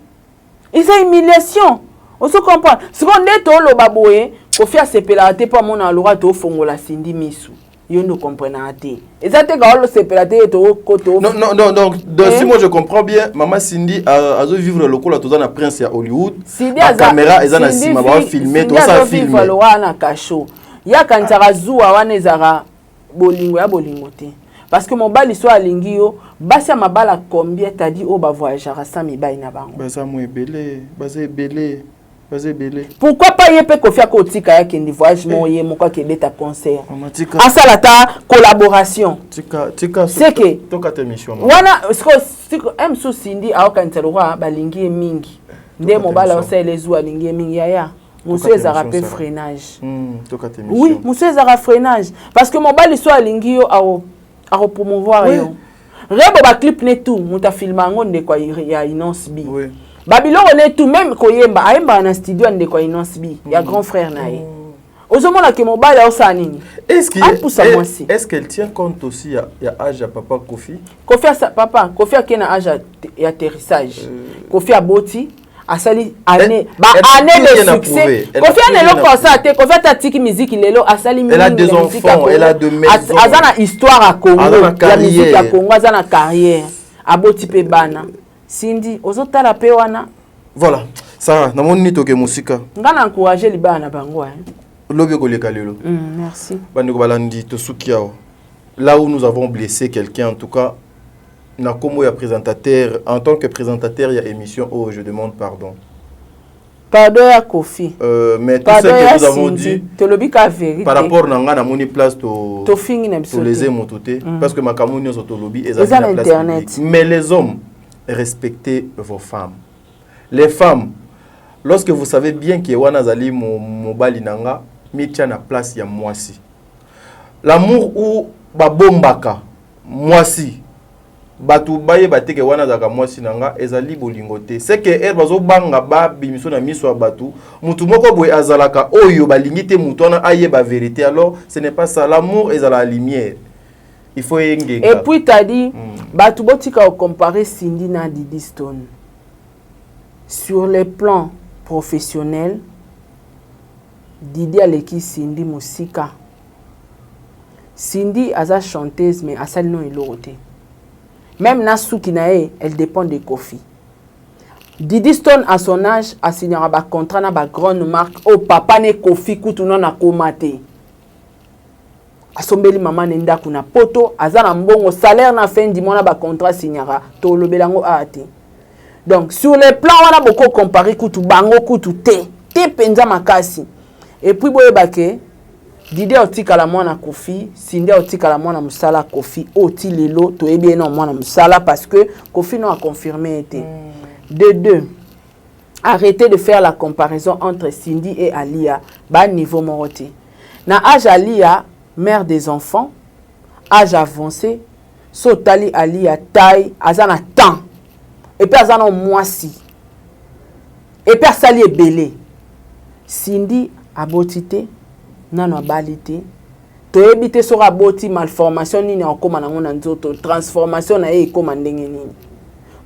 Ils ont humiliation. On se comprend. Ce qu'on est tout le baboye, Kofi a séparé pas mon alora to fongola Cindy misu. Yo ne comprend pas. Et ça te galo séparé to koto. Non donc si moi je comprends bien, maman Cindy a vivre le col à prince à Hollywood. La caméra est en asima ba filmer tout ça filmer. Alora na kasho. Ya kantara zuwa wana ezara bolingo ya bolingo te. Parce que mon bal soit alingi yo, basi mabala combien t'as dit oh ba voyager à ça mi baï na bango. Basa mo ebele, basa ebele. Pourquoi pas yepe Kofi akotika ya kendi voyage mo ye mo kwa kede ta concert. Asala ta collaboration. C'est que toka ta mission. Wana siko emso Cindy a okantelwa balingi mingi. Nde mo bala osele zu alingi mingi ya. Monsieur ezara pe freinage. Toka ta mission. Oui, monsieur ezara freinage parce que mon bal soit alingi yo a promouvoir yo. Rebo ba clip ne tout, muta filma ngonde kwa ya Inons B. Oui. Babylone on est tout même koyemba aimba na studio ande ko Inons B. Ya grand frère nae. Ozomona ke mobile osa nini? Est-ce qu'elle tient compte aussi ya âge à papa Kofi? Kofi a papa, Kofi a kena âge ya atterrissage. Kofi a boti asali année de succès. Kofi a lelo kosa te, Kofi a tiki musique lelo asali musique. Elle a des enfants, elle a de maisons. Azana histoire à Congo, la musique à Congo, azana carrière. Aboti pe bana. Cindy, ozotala pe wana. Voilà. Ça, na moni toke musika. Ngana encourager libana bango hein. Lobi koleka lelo. Merci. Bandeko balandi to sukiao. Là où nous avons blessé quelqu'un en tout cas na komo ya présentateur en tant que présentateur il y a émission oh je demande pardon. Pardon à Kofi. Mais tout ce que nous avons dit par rapport à mon place to les aimons parce que ma camoufle sur lobby et Internet. Mais les hommes, respectez vos femmes. Les femmes, lorsque vous savez bien que wana zali mo balinanga, mitia na place ya mwasi. L'amour ou babombaka mwasi. Batu baye bateke wana zaka mwasi nanga ezali bolingote. C'est que er bazo banga ba bimiso na miso batu, mutu moko boye azalaka oyo balingite mutu na aye ba vérité. Alors ce n'est pas ça, l'amour est à la lumière. Il faut yengenga. Et puis t'as dit batu botika comparer Cindy na Didi Stone. Sur les plans professionnels, Didi aleki Cindy musika. Cindy aza chanteuse mais asali non iloroté. Même Nasuki nae, elle dépend de Kofi. Didi Stone à son âge a signé un contrat na ba grande marque au papa ne Kofi kutu non na komate. Asombeli maman nenda kuna poto azana mbongo salaire na fin du mois na ba contrat signera to lobelango ati. Donc sur les plans on a beaucoup comparé kutu bango kutu te penza makasi. Et puis boye bake Didi otika la mwana Kofi, Cindy otika la mwana musala Kofi, oti lelo to ebien non mwana musala parce que Kofi non a confirmé été. De deux, arrêtez de faire la comparaison entre Cindy et Alia, bas niveau moroté. Na âge Alia, mère des enfants, âge avancé, sotali Alia taille, azana temps. Et puis azana moisi. Et puis asali ebele. Cindy abotité nano abalite to ebite sora boti malformation nini okoma na ngona nzoto transformation na e ekoma ndenge nini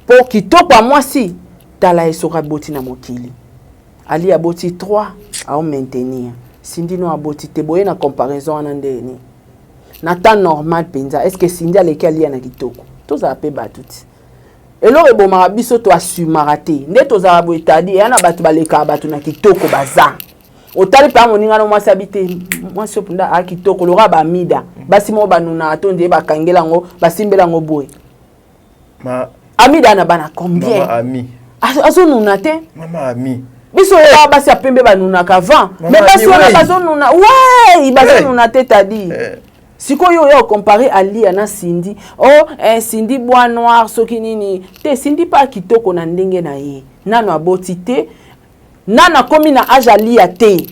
pour kitoko moi si tala sora boti na mokili ali aboti 3 à maintenir Cindy no aboti te boye na comparaison na ndeni na temps normal penza est-ce que Cindy aleki ali na kitoko to za pe batuti elore bomara biso to asumara te nde to za bo etadi yana batu baleka batu na kitoko baza otali pa moninga no mwasi habite mwasi opunda akitoko lora ba mida basi mo banuna atonde ba kangela ngo basimbela ngo boy ma amida na bana combien mama ami azo nuna te mama ami biso ya basi apembe banuna qu'avant mais basi wana bazo nuna ouais bazo nuna te tadi siko yo yo comparer Ali na Cindy Cindy bois noir soki nini te Cindy pa kitoko na ndenge na ye nano aboti te nana komi na âge alia te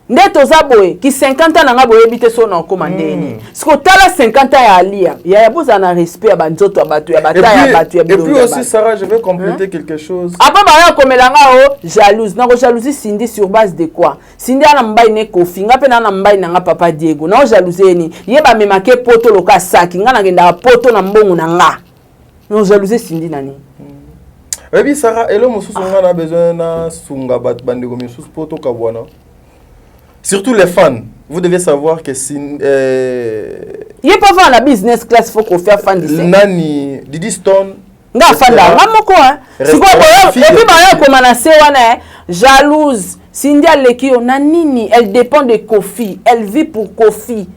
nde toza boye ki 50 ans nanga boye bite so na komandeni siko tala 50 ans ya alia ya boza na respect ya banzoto ya batu ya bata ya batu ya bilongo. Et puis aussi Sarah, je veux compléter quelque chose. Apa ba ya komelanga jalouse na ko jalousie Cindy sur base de quoi? Cindy ana mbai ne Kofi nga pe na mbai nanga papa Diego na jalousie ni ye ba memake poto loka saki nga na ngenda poto na mbongo na nga no jalousie Cindy nani. Et puis Sarah, et l'homme on a besoin na sunga bat bande comme sous poto kabwana. Surtout les fans, vous devez savoir que si il est pas fan la business class faut qu'on faire fan de Nani Didi Stone nga fan da ngamoko hein. C'est quoi et puis ba comme na se wana jalouse Cindy Alekio na nini elle dépend de Kofi, elle vit pour Kofi.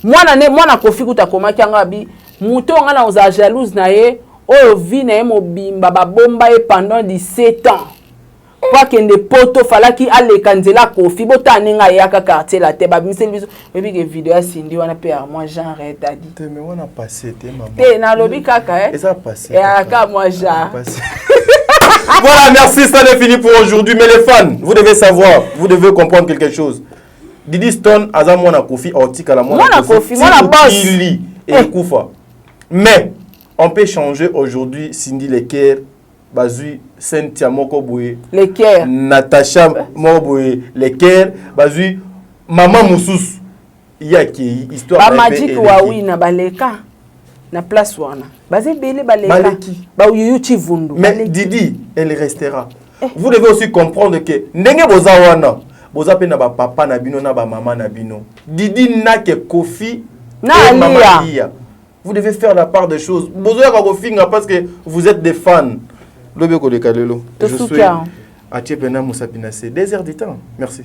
Moi na Kofi kuta komaki anga bi muto nga na oza jalouse na ye o vi na mobimba ba bomba e pendant 17 ans. Kwa kende poto fala ki aleka nzela Kofi botane nga ya ka quartier la te ba miseli biso bebi ke video ya Cindy wana pe moi genre ta dit te mais on a passé te maman te na lobi kaka et ça a passé et aka moi genre voilà, merci, ça est fini pour aujourd'hui. Mais les fans, vous devez savoir, vous devez comprendre quelque chose. Didi Stone aza mwana Kofi ortika la mwana Kofi mwana boss ili et kufa. Mais on peut changer aujourd'hui Cindy Leker bazui Cynthia moko boye Leker Natasha moko boye Leker bazui maman mususu ya ki histoire ba magic wa wi na baleka na place wana bazé belé baleka ba yuti vundu mais Didi elle restera. Vous devez aussi comprendre que ndenge boza wana boza pe na ba papa na bino na ba maman na bino Didi na ke Kofi na Alia. Vous devez faire la part des choses. Bozoya ka kofinga parce que vous êtes des fans. Lobeko de Kalelo. Je suis Athié Bena Moussa Pinacé. Désert du temps. Merci.